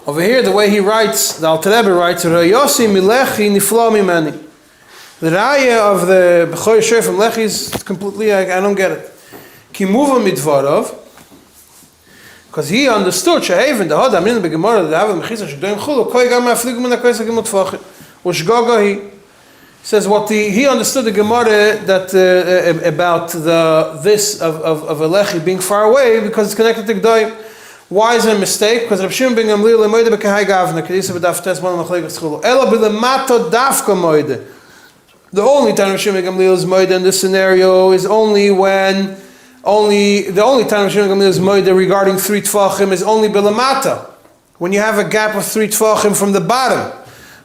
Over here, the way he writes, the Alter Rebbe writes, Rayosi milechi nifla mimani. The raya of the Bechor Yisrael from Lechi is completely, I don't get it. Ki muva midvarov, because he understood, sheheven, the hoda, amin, begemara, the hava mechitza, shegdoim chulu, koi gam ma'afligu min ha'kois ha'gimut fachim. Ushgoga he says what he understood the Gemara that about this of a Lechi being far away because it's connected to G'dayim. Why is it a mistake? Because Rav Shimon ben Gamliel lemoide b'kehai gavna kedisa b'daf tes one machlekes chulu ela b'lemato dafka moide. The only time Rav Shimon ben Gamliel is moide in this scenario is the only time Rav Shimon ben Gamliel is moide regarding 3 tfachim is only b'lemata, when you have a gap of 3 tfachim from the bottom,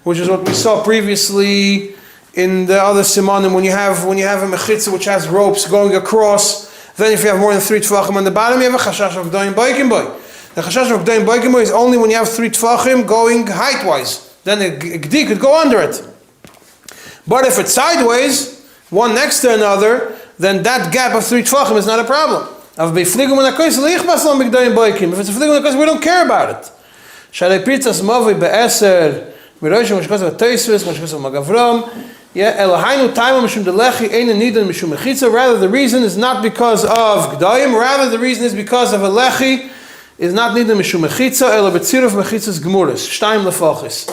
which is what we saw previously in the other simanim. When you have a mechitza which has ropes going across, then if you have more than 3 tfachim on the bottom, you have a chashash of g'dayim boikim boy. The chashash of g'dayim boikim boy is only when you have 3 tfachim going height-wise. Then a g'di could go under it. But if it's sideways, one next to another, then that gap of 3 tfachim is not a problem. If it's a fligum and we don't care about it. Shalei pitzas mavi be'eser miroshim mashkos of teisvis mashkos of magavram. Elohainu taimah mishum delechi ein nidan mishum mechitza. Rather, the reason is not because of g'dayim. Rather, the reason is because of a lechi is not nidan mishum mechitza. Elo betziruf mechitzas gmuris shtaim lefachis.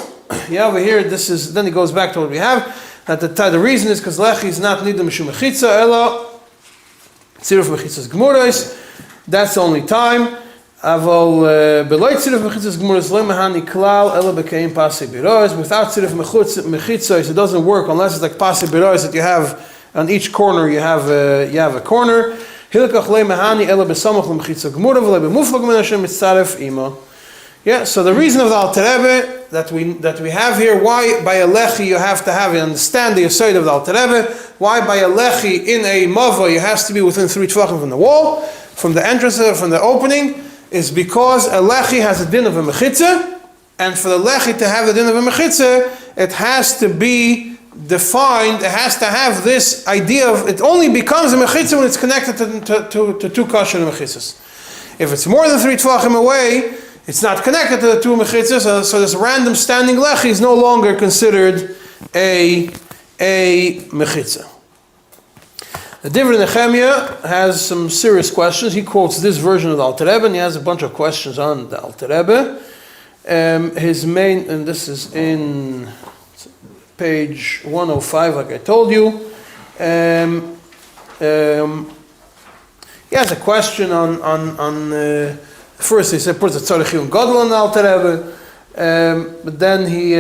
Over here, then it goes back to what we have. That the reason is because lechi is not nidan mishum mechitza. Elo tziruf mechitzas gmuris. That's the only time. Aval beloit tziruf mechitzas gmuris lo mahani klal elo bekeim pasi birois. Without tziruf mechitzas, it doesn't work unless it's like pasi birois that you have on each corner. You have a corner. Hilkach lo mahani elo besamach lemechitza gmura v'lo b'muflag min Hashem mitzaref ima. Yeah. So the reason of the Alter Rebbe that we have here, why by a lechi you have to have it, understand the aside of the Alter Rebbe, why by a lechi in a mava you has to be within 3 tefachim from the wall, from the entrance, from the opening, is because a lechi has a din of a mechitza, and for the lechi to have a din of a mechitza, it has to be defined, it has to have this idea of, it only becomes a mechitza when it's connected to 2 kosher mechitzas. If it's more than 3 tefachim away, it's not connected to the 2 mechitzas, so this random standing lechi is no longer considered a mechitza. The Divrei Nehemiah has some serious questions. He quotes this version of the Alter Rebbe, and he has a bunch of questions on the Alter Rebbe. His main, and this is in page 105, like I told you. He has a question on first he said puts a tzarechiyun gadol on the Alter Rebbe, but then he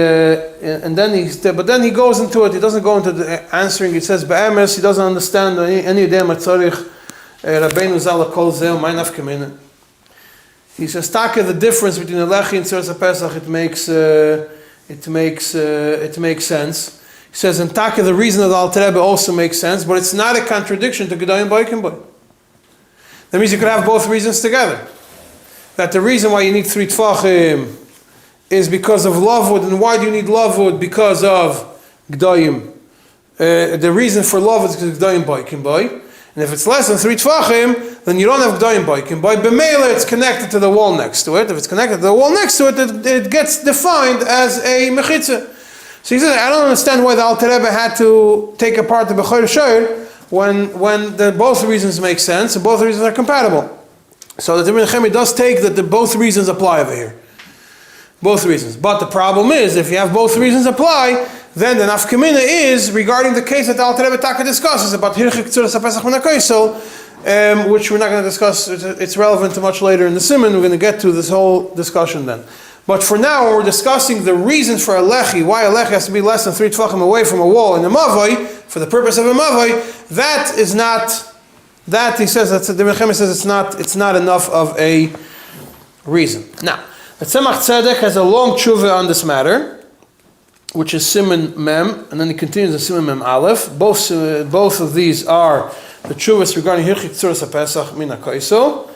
goes into it. He doesn't go into the answering. He says be'emes he doesn't understand any idea matzarich Rabbeinu Zal kol zeh my nafkamina. He says taka the difference between the lechi and tzuras Pesach it makes sense. He He says, in Taka, the reason of the Alter Rebbe also makes sense, but it's not a contradiction to Gedolim Boikim Boy. That means you could have both reasons together. That the reason why you need 3 Tfachim is because of Lavud, and why do you need Lavud? Because of Gdoyim. The reason for Lavud is because of Gdoyim Boikim Boy. And if it's less than 3 Tfachim, then you don't have Gdoyim Boikim Boy. B'meila, it's connected to the wall next to it. If it's connected to the wall next to it, it gets defined as a Mechitza. So he says, I don't understand why the Alter Rebbe had to take apart the Bechor Shor when both reasons make sense and both reasons are compatible. So the Ibn Chemi does take that both reasons apply over here. Both reasons. But the problem is, if you have both reasons apply, then the nafkamina is regarding the case that the Alter Rebbe Taka discusses about Hirchik Tzuras HaPesach Min HaKosel, which we're not going to discuss. It's relevant to much later in the Siman. We're going to get to this whole discussion then. But for now, we're discussing the reasons for a lechi, why a lechi has to be less than 3 tefachim away from a wall in a mavoi, for the purpose of a mavoi. That is not, that he says, the Ibn Chemi says it's not enough of a reason. Now, the Tzemach Tzedek has a long tshuva on this matter, which is Siman Mem, and then he continues in Siman Mem Aleph. Both of these are the tshuvas regarding Hirchik Tzuras HaPesach Min HaKosel.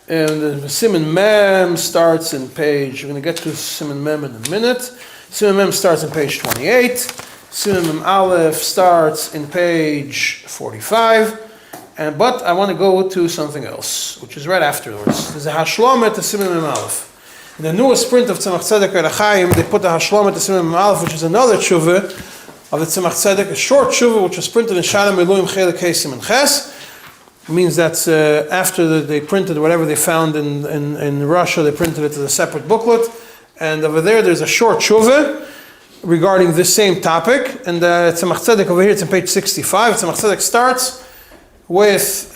And the Siman Mem starts in page, we're going to get to Siman Mem in a minute. Siman Mem starts in page 28. Siman Mem Aleph starts in page 45. But I want to go to something else, which is right afterwards. There's a Hashlama to Siman Mem Aleph. In the newest print of Tzemach Tzedek Erachayim, they put the Hashlama to Siman Mem Aleph, which is another tshuva of the Tzemach Tzedek, a short tshuva which was printed in Shalom Eluim Chelik Hey Siman Ches. Means that after they printed whatever they found in Russia, they printed it as a separate booklet. And over there's a short tshuva regarding this same topic. And Tzemach Tzedek over here, it's on page 65. Tzemach Tzedek starts with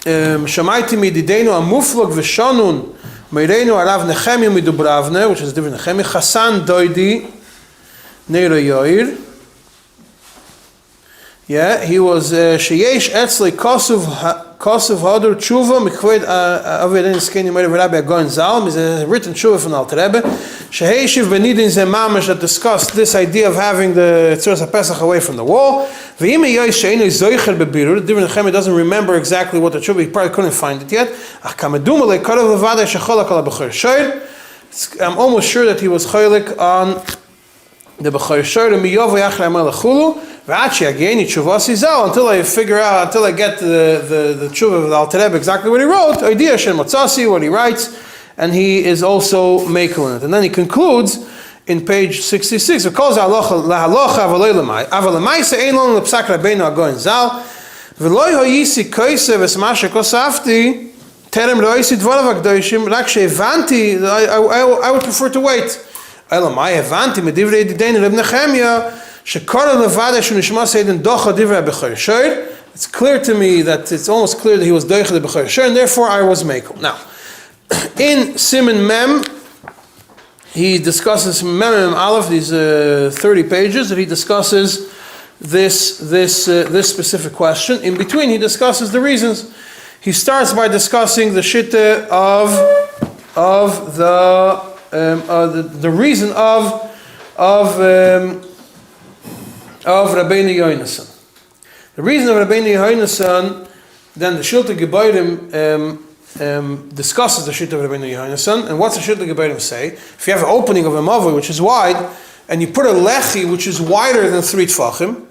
Shamaiti mididenu amuflog v'shanun meirenu arav Nechemia midubravne, which is different Nechemia, Chasan doidi neira yoir. Yeah, he was sheyesh etzli kosuv hadur tshuva mikved avedin skeni meir Rabbi Agon Zal. Is a written tshuva from Alter Rebbe. Sheheishiv benidin ze mamash that discussed this idea of having the Tzuras HaPesach away from the wall. V'im yesh sheinu zoicher bebirur. The Ibn Chemi doesn't remember exactly what the tshuva. He probably couldn't find it yet. Ach kamadum le karav levadei shecholak al b'chor shor. I'm almost sure that he was cholik on the b'chor shor miyovu yachrei amar lechulu. Until I figure out, until I get the tshuva of the Alter Rebbe exactly what he wrote, idea Shem Matzasi, what he writes, and he is also makel in it. And then he concludes in page 66. It calls halacha lahalacha avaloy lemay ein lon lepsak rabbeinu agon zal v'loy hoyisi koise v'smashe kosafti terem loyisi dvarav akdoshim rak shevanti. I would prefer to wait. Elamai evanti medivrei didein Reb Nechemia. It's clear to me that it's almost clear that he was doich the b'chor shor, and therefore I was mekel. Now, in Siman Mem, he discusses Mem Aleph, these 30 pages, that he discusses this specific question. In between, he discusses the reasons. He starts by discussing the shitta of the reason of Rabbeinu Yonasan. The reason of Rabbeinu Yonasan, then the Shilta Gebayrim discusses the Shilta of Rabbeinu Yonasan, and what's the Shilta Gebayrim say? If you have an opening of a mavoi which is wide, and you put a lechi which is wider than 3 tfachim,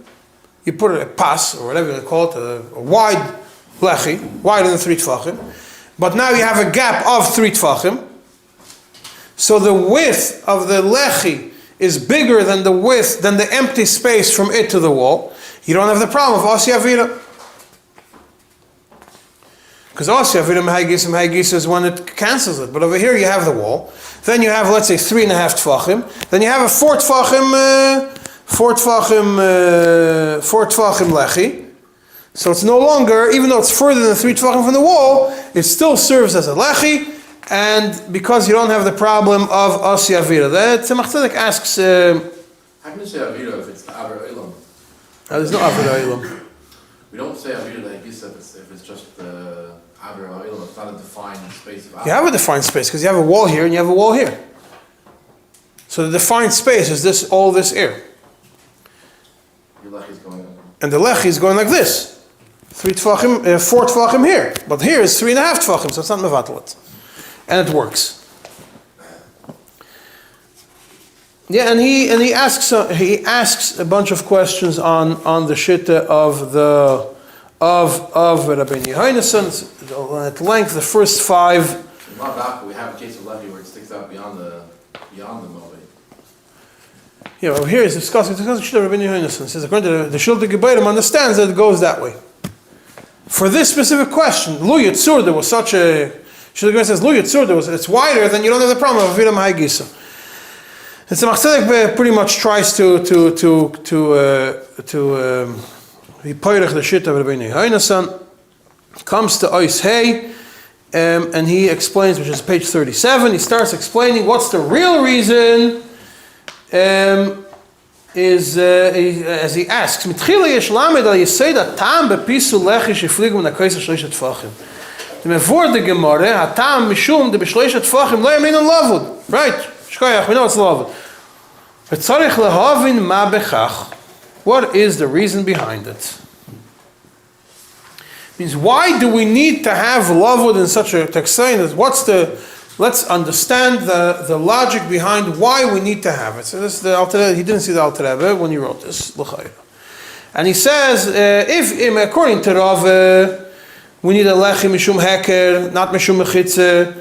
you put a pas, or whatever you call it, a wide lechi, wider than 3 tfachim, but now you have a gap of 3 tfachim, so the width of the lechi is bigger than the empty space from it to the wall, you don't have the problem of Asi Avira. Because Asi Avira Mehagis is when it cancels it. But over here you have the wall. Then you have, let's say, 3.5 tfachim. Then you have a 4 tfachim lechi. So it's no longer, even though it's further than 3 tfachim from the wall, it still serves as a lechi. And because you don't have the problem of Asi Avira. The Tzemach Tzedek asks... how can you say Avira if it's the Aver Olam? There's no Aver Olam. We don't say Avira like this if it's just the Aver Olam. It's not a defined space of Aver. You have a defined space because you have a wall here and you have a wall here. So the defined space is all this air. Your lechi is going up. And the lechi is going like this. 4 tefachim here. But here is 3.5 tefachim, so it's not mevatalit. And it works. Yeah, and he asks a bunch of questions on the shitta of Rabbeinu Yochanan. At length, the first 5. In Ma'abaka, we have a case of lechi where it sticks out beyond the movie. Yeah, well, here he's discussing the shitta of Rabbeinu Yochanan. He says according to the Shilta Gebayrim understands that it goes that way. For this specific question, Lu Yitzur, there was such a Shilta Gebayrim says Lu Yitzur, it's wider, then you don't have the problem of Aviram Haigisa. And so Machzedek pretty much tries to be poirech the shit of Rabbeinu Yochanan. Comes to Ois Hey, and he explains, which is page 37. He starts explaining what's the real reason. As he asks, Mitchila yesh lamed al yesed hatam bepisu lechi shefligu min hakoseh shloisha tefachim. The mevor the Gemara hatam mishum de b'shloisha tefachim lo yamin lavud. Right. We know it's lavud. What is the reason behind it? Means why do we need to have lavud in such a text? Let's understand the logic behind why we need to have it. So this is the Alter Rebbe. He didn't see the Alter Rebbe when he wrote this. And he says, if according to Rav, we need a lechi mishum heker, not mishum mechitze.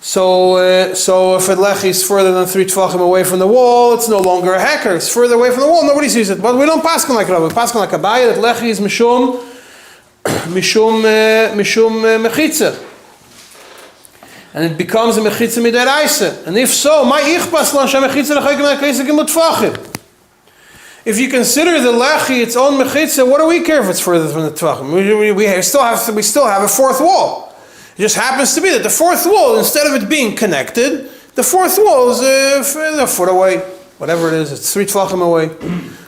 So if a lechi is further than 3 tefachim away from the wall, it's no longer a heker. It's further away from the wall, nobody sees it. But we don't paskin like Rav. We paskin like Abaye, that lechi is mishum mechitze. And it becomes a mechitza midaraisa. And if so, my ichpas lan shemechitza lechaykim lekaysa gimut tefachim. If you consider the lechi its own mechitza, what do we care if it's further from the tefachim? We still have a 4th wall. It just happens to be that the 4th wall, instead of it being connected, the 4th wall is a foot away, whatever it is. It's 3 tefachim away.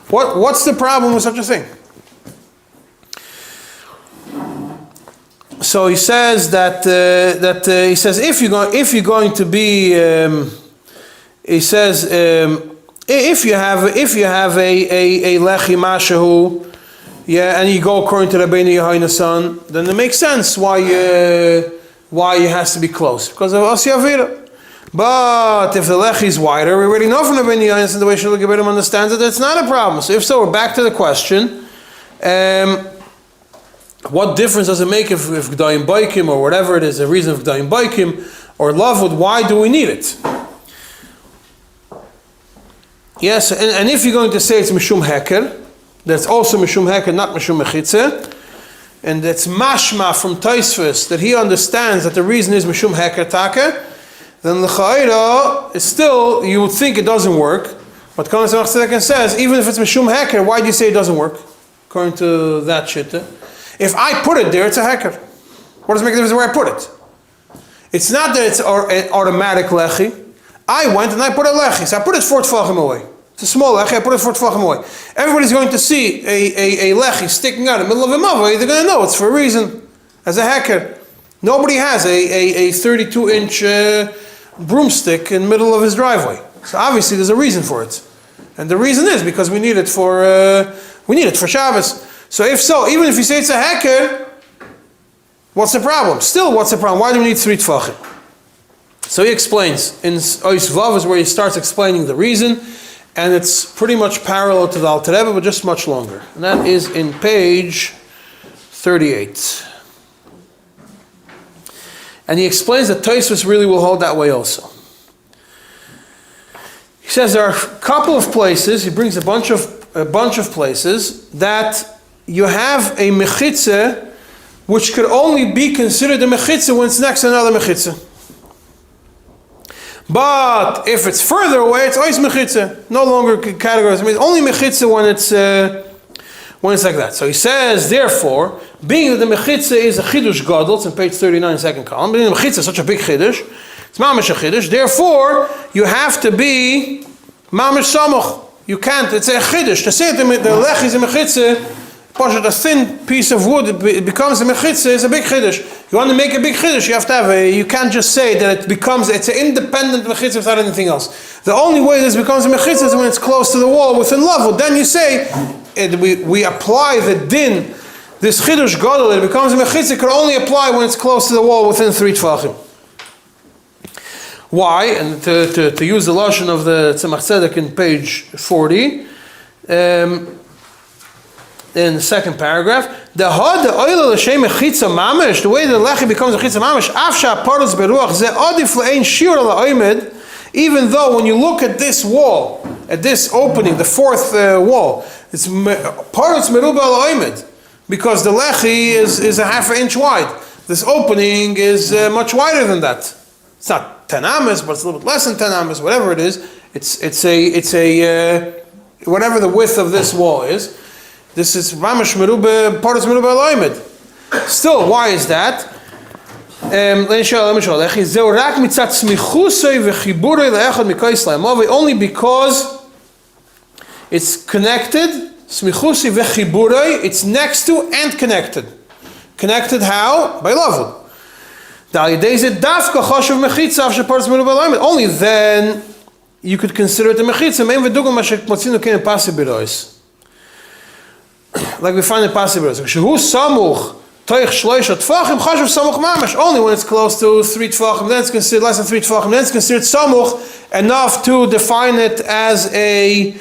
What's the problem with such a thing? So he says that he says if you're going to be he says if you have a lechi mashahu, yeah, and you go according to Rabbeinu Yochanan, then it makes sense why it has to be close, because of Asi Avira. But if the lechi is wider, we already know from Rabbeinu Yochanan the way Shulchan Geberim understands it, it's not a problem. So if so, we're back to the question. What difference does it make if G'dayim Baikim or whatever it is, the reason of G'dayim Baikim or Lavud, why do we need it? Yes, and if you're going to say it's Mishum Heker, that's also Mishum Heker, not Mishum Mechitze, and that's Mashma from Taisvus, that he understands that the reason is Mishum Heker Taka, then L'chaira is still, you would think it doesn't work, but Kol Tzemach says, even if it's Mishum Heker, why do you say it doesn't work? According to that shitta. If I put it there, it's a heker. What does it make a difference where I put it? It's not that it's an automatic lechi. I went and I put a lechi, so I put it 4 tefachim away. It's a small lechi, I put it 4 tefachim away. Everybody's going to see a lechi sticking out in the middle of a mavoi, they're going to know it's for a reason, as a heker. Nobody has a 32-inch broomstick in the middle of his driveway. So obviously there's a reason for it. And the reason is because we need it for Shabbos. So if so, even if you say it's a heker, what's the problem? Still, what's the problem? Why do we need 3 tefachim? So he explains, in Ois Vav is where he starts explaining the reason, and it's pretty much parallel to the Alter Rebbe, but just much longer. And that is in page 38. And he explains that Tosfos really will hold that way also. He says there are a couple of places, he brings a bunch of places, that you have a mechitze which could only be considered a mechitze when it's next to another mechitze. But if it's further away, it's always mechitze. No longer categorized. I mean, only mechitze when it's like that. So he says, therefore, being that the mechitze is a chidush gadol, it's in page 39, second column, being the mechitze is such a big chidush, it's mamash a chidush, therefore, you have to be mamash samoch. You can't, it's a chidush. To say that the lech is a mechitze a thin piece of wood, it becomes a mechitza, is a big chiddush. You want to make a big chiddush, you have to have you can't just say that it's an independent mechitza without anything else. The only way this becomes a mechitza is when it's close to the wall within level. Then you say, we apply the din, this chiddush gadol, it becomes a mechitza, can only apply when it's close to the wall within 3 tefachim. Why? And to use the lashon of the Tzemach Tzedek in page 40, in the second paragraph, the way the lechi becomes a chitza mamish, even though when you look at this wall, at this opening, the fourth wall, it's parutz meruba al oimed, because the lechi is a half an inch wide. This opening is much wider than that. It's not 10 amas, but it's a little bit less than 10 amas, whatever it is. It's a whatever the width of this wall is. This is mamash merubah, parutz merubah al oimed. Still, why is that? Only because it's connected, it's next to and connected. Connected how? By level. Only then you could consider it a mechitza. Like we find in Pasibiros. Only when it's close to 3 tefachim, then it's considered less than 3 tefachim, then it's considered samuch enough to define it as a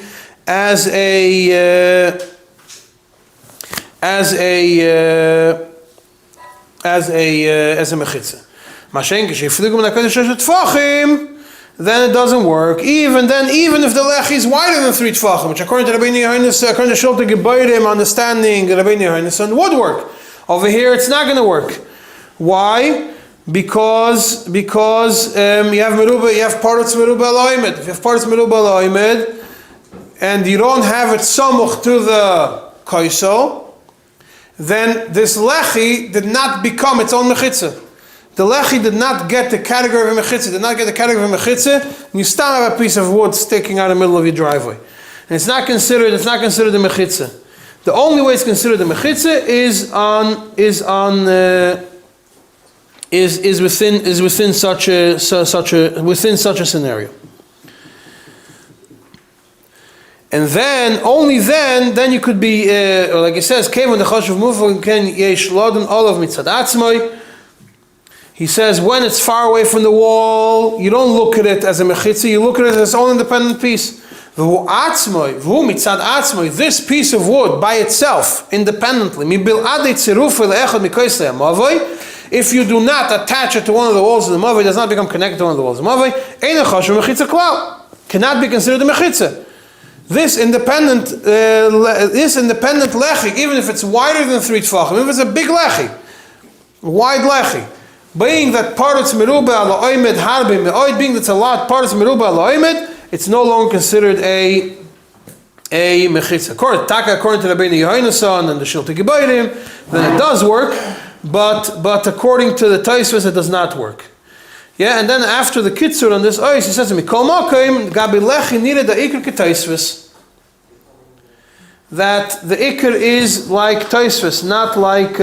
mechitza. Then it doesn't work. Even if the lechi is wider than 3 tefachim, which according to Rabbeinu Yohanan, according to Shulte Gebayrim, understanding Rabbeinu Yohanan would work. Over here, it's not going to work. Why? Because you have parutz meruba al oimed. If you have parutz meruba al oimed, and you don't have it samuch to the kaiso, then this lechi did not become its own mechitza. The lechi did not get the category of a mechitza. And you still have a piece of wood sticking out in the middle of your driveway, and it's not considered a mechitza. The only way it's considered a mechitza is within such a scenario. And then only then you could be like it says, Kevon the chashuv mufal ken yesh loden olav mitzad atzmai. He says when it's far away from the wall, you don't look at it as a mechitza, you look at it as its own independent piece. This piece of wood by itself, independently, if you do not attach it to one of the walls of the mavoi, it does not become connected to one of the walls of the mavoi, cannot be considered a mechitza. This independent lechi, even if it's wider than 3 tefachim, if it's a big lechi, wide lechi, being that parutz meruba al oimed harbe me'oid, being that's a lot parutz meruba al oimed, it's no longer considered a mechitza. According to Rabbeinu Yohanan and the Shulte Gebayrim, then it does work, but according to the Taisvus, it does not work. Yeah, and then after the kitzur on this ois, he says to me, Kol makom gabi lechi nira da ikr k'Taisvus. That the ikr is like Taisvus, not like.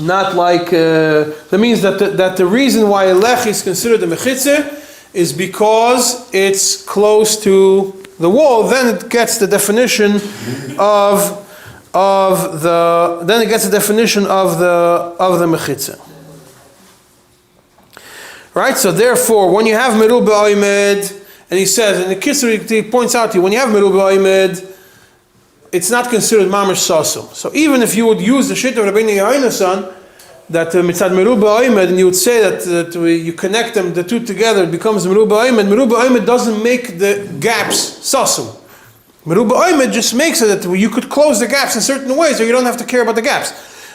That means that the reason why a lechi is considered a mechitza is because it's close to the wall. Then it gets the definition of the mechitza. Right. So therefore, when you have meruba oimed, and he says, and the Kisser he points out to you, when you have meruba oimed, it's not considered mamash sasum. So even if you would use the shit of Rabbeinu Yohanan, that mitzad meruba oimed, and you would say that you connect them, the two together, it becomes meruba oimed. Meruba oimed doesn't make the gaps sasum. Meruba oimed just makes it that you could close the gaps in certain ways, or you don't have to care about the gaps.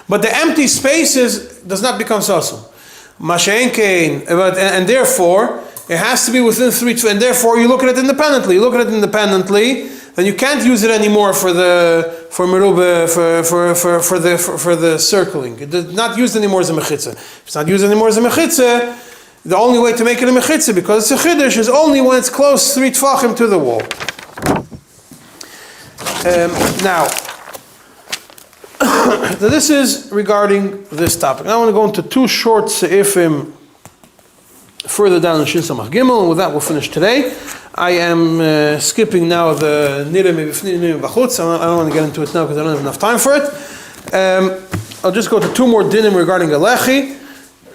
But the empty spaces does not become sasum. Mashenkein, and therefore it has to be within 3, and therefore you look at it independently. Then you can't use it anymore for the circling. It's not used anymore as a mechitza. If it's not used anymore as a mechitza, the only way to make it a mechitza, because it's a chiddush, is only when it's close 3 tefachim to the wall. Now, So this is regarding this topic. Now I want to go into two short seifim further down in Shin Samach Gimel, and with that we'll finish today. I am skipping now the Nirim Bifnim Nirim Bachutz. I don't want to get into it now because I don't have enough time for it. I'll just go to two more dinim regarding a lechi,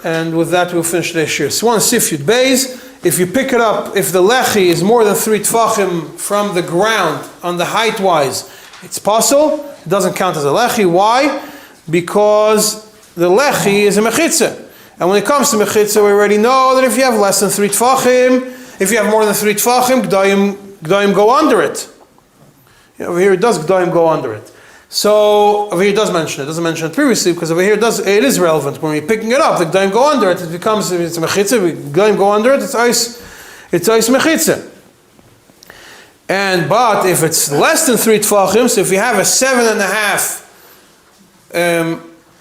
and with that we'll finish today's shir. So one Sif Yud Beis. If you pick it up, if the lechi is more than 3 tfachim from the ground on the height wise, it's possible. It doesn't count as a lechi. Why? Because the lechi is a mechitza. And when it comes to mechitza, we already know that if you have less than 3 tfachim, if you have more than 3 tfachim, g'dayim go under it. Over here it does g'dayim go under it. So over here it does mention it. It doesn't mention it previously because over here it is relevant. When you're picking it up, the g'dayim go under it. It becomes, if it's a mechitza, g'dayim go under it. It's ice mechitza. But if it's less than 3 tfachim, so if you have a 7.5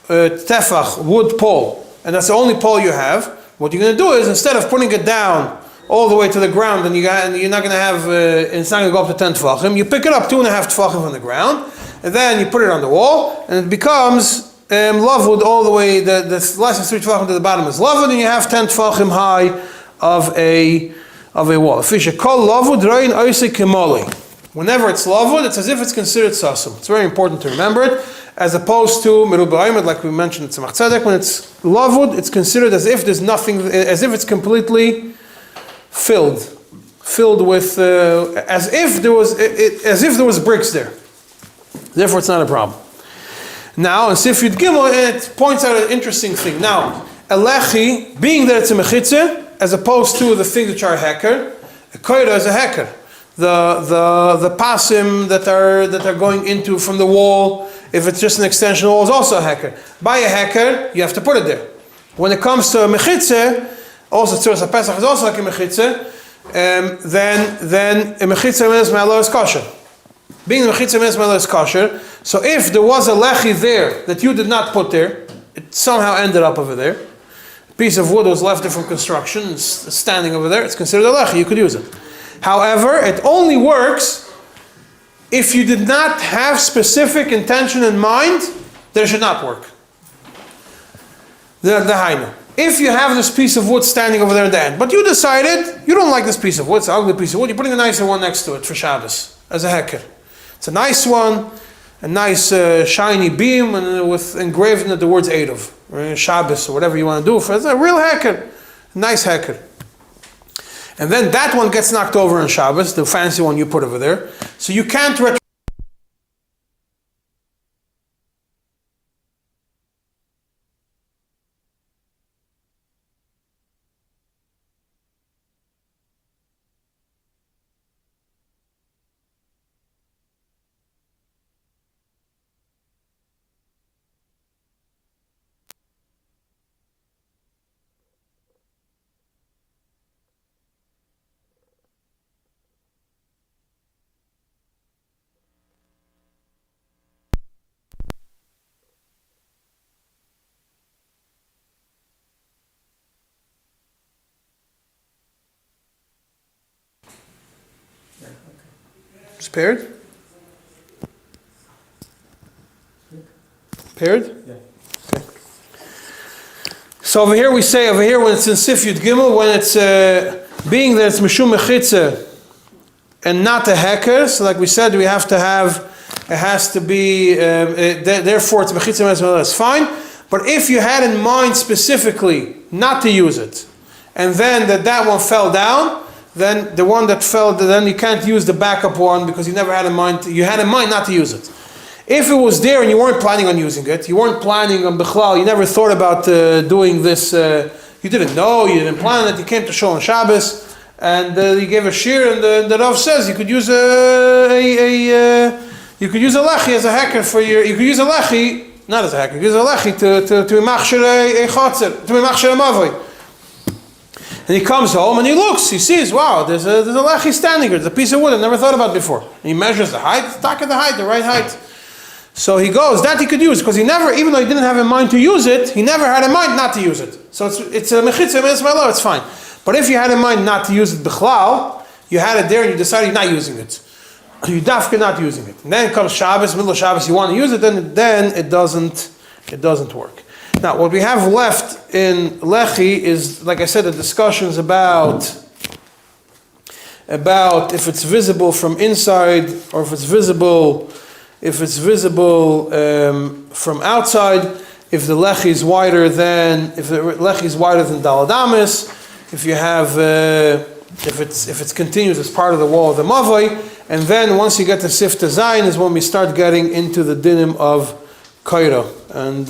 tefach wood pole, and that's the only pole you have, what you're going to do is, instead of putting it down all the way to the ground, and you're not going to have, it's not going to go up to 10 tefachim, you pick it up 2.5 tefachim from the ground, and then you put it on the wall, and it becomes lavud all the way, the less than 3 tefachim to the bottom is lavud, and you have 10 tefachim high of a wall. Whenever it's lavud, it's as if it's considered sasum. It's very important to remember it, as opposed to merubah, like we mentioned in Tzemach Tzedek. When it's lavud, it's considered as if there's nothing, as if it's completely filled with, as if there was bricks there. Therefore, it's not a problem. Now, in Sif Yud Gimel, it points out an interesting thing. Now, a lechi, being that it's a mechitza, as opposed to the things which are a heker, a koira is a heker. The pasim that are going into from the wall, if it's just an extension wall, is also a heker. By a heker, you have to put it there. When it comes to a mechitza, also Tzuras HaPesach is also like a mechitza, then a mechitza means me'alo is kosher. Being a mechitza means me'alo is kosher, so if there was a lechi there that you did not put there, it somehow ended up over there, a piece of wood was left there from construction, it's standing over there, it's considered a lechi, you could use it. However, it only works if you did not have specific intention in mind that it should not work. The hainu. If you have this piece of wood standing over there at the end, but you decided you don't like this piece of wood, it's an ugly piece of wood, you're putting a nicer one next to it for Shabbos as a heker. It's a nice one, a nice shiny beam, and with engraved in it the words Eidov, or Shabbos, or whatever you want to do. It's a real heker, nice heker. And then that one gets knocked over on Shabbos, the fancy one you put over there. So you can't Paired? Paired? Yeah. Okay. So over here when it's in Sif Yud Gimel, when it's being that it's Mishum Mechitza and not a heker, so like we said, it has to be, therefore it's Mechitza, that's fine. But if you had in mind specifically not to use it, and then that one fell down, then the one that fell, then you can't use the backup one because you never had in mind, you had in mind not to use it. If it was there and you weren't planning on using it, you weren't planning on Bechlal, you never thought about doing this, you didn't know, you didn't plan it, you came to show on Shabbos, and you gave a shir, and the Rav says you could use a lechi as a heker for you could use a lechi, not as a heker, you could use a lechi to imachshir a chotzer, to imachshir a mavoi. And he comes home and he looks, he sees, wow, there's a lechi standing here, there's a piece of wood I never thought about before. And he measures the height, the right height. So he goes, that he could use, because he never, even though he didn't have in mind to use it, he never had in mind not to use it. So it's a mechitza, it's fine. But if you had in mind not to use it b'chlal, you had it there and you decided you're not using it. you dafka not using it. And then comes Shabbos, middle of Shabbos, you want to use it, then it doesn't work. Now, what we have left in Lechi is, like I said, the discussions about if it's visible from inside or if it's visible from outside. If the Lechi is wider than Daladamis, if you have if it's continuous as part of the wall of the Mavoi, and then once you get to Sifta Zayin is when we start getting into the dinim of Kaira. And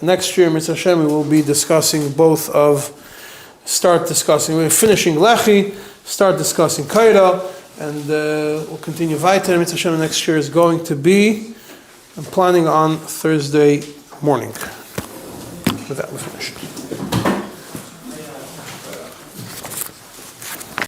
next year, Mitzvah Hashem, we will be discussing we're finishing Lechi, start discussing Kaira, and we'll continue weiter. Mitzvah Hashem next year is going to be, I'm planning on Thursday morning. With that, we're finished.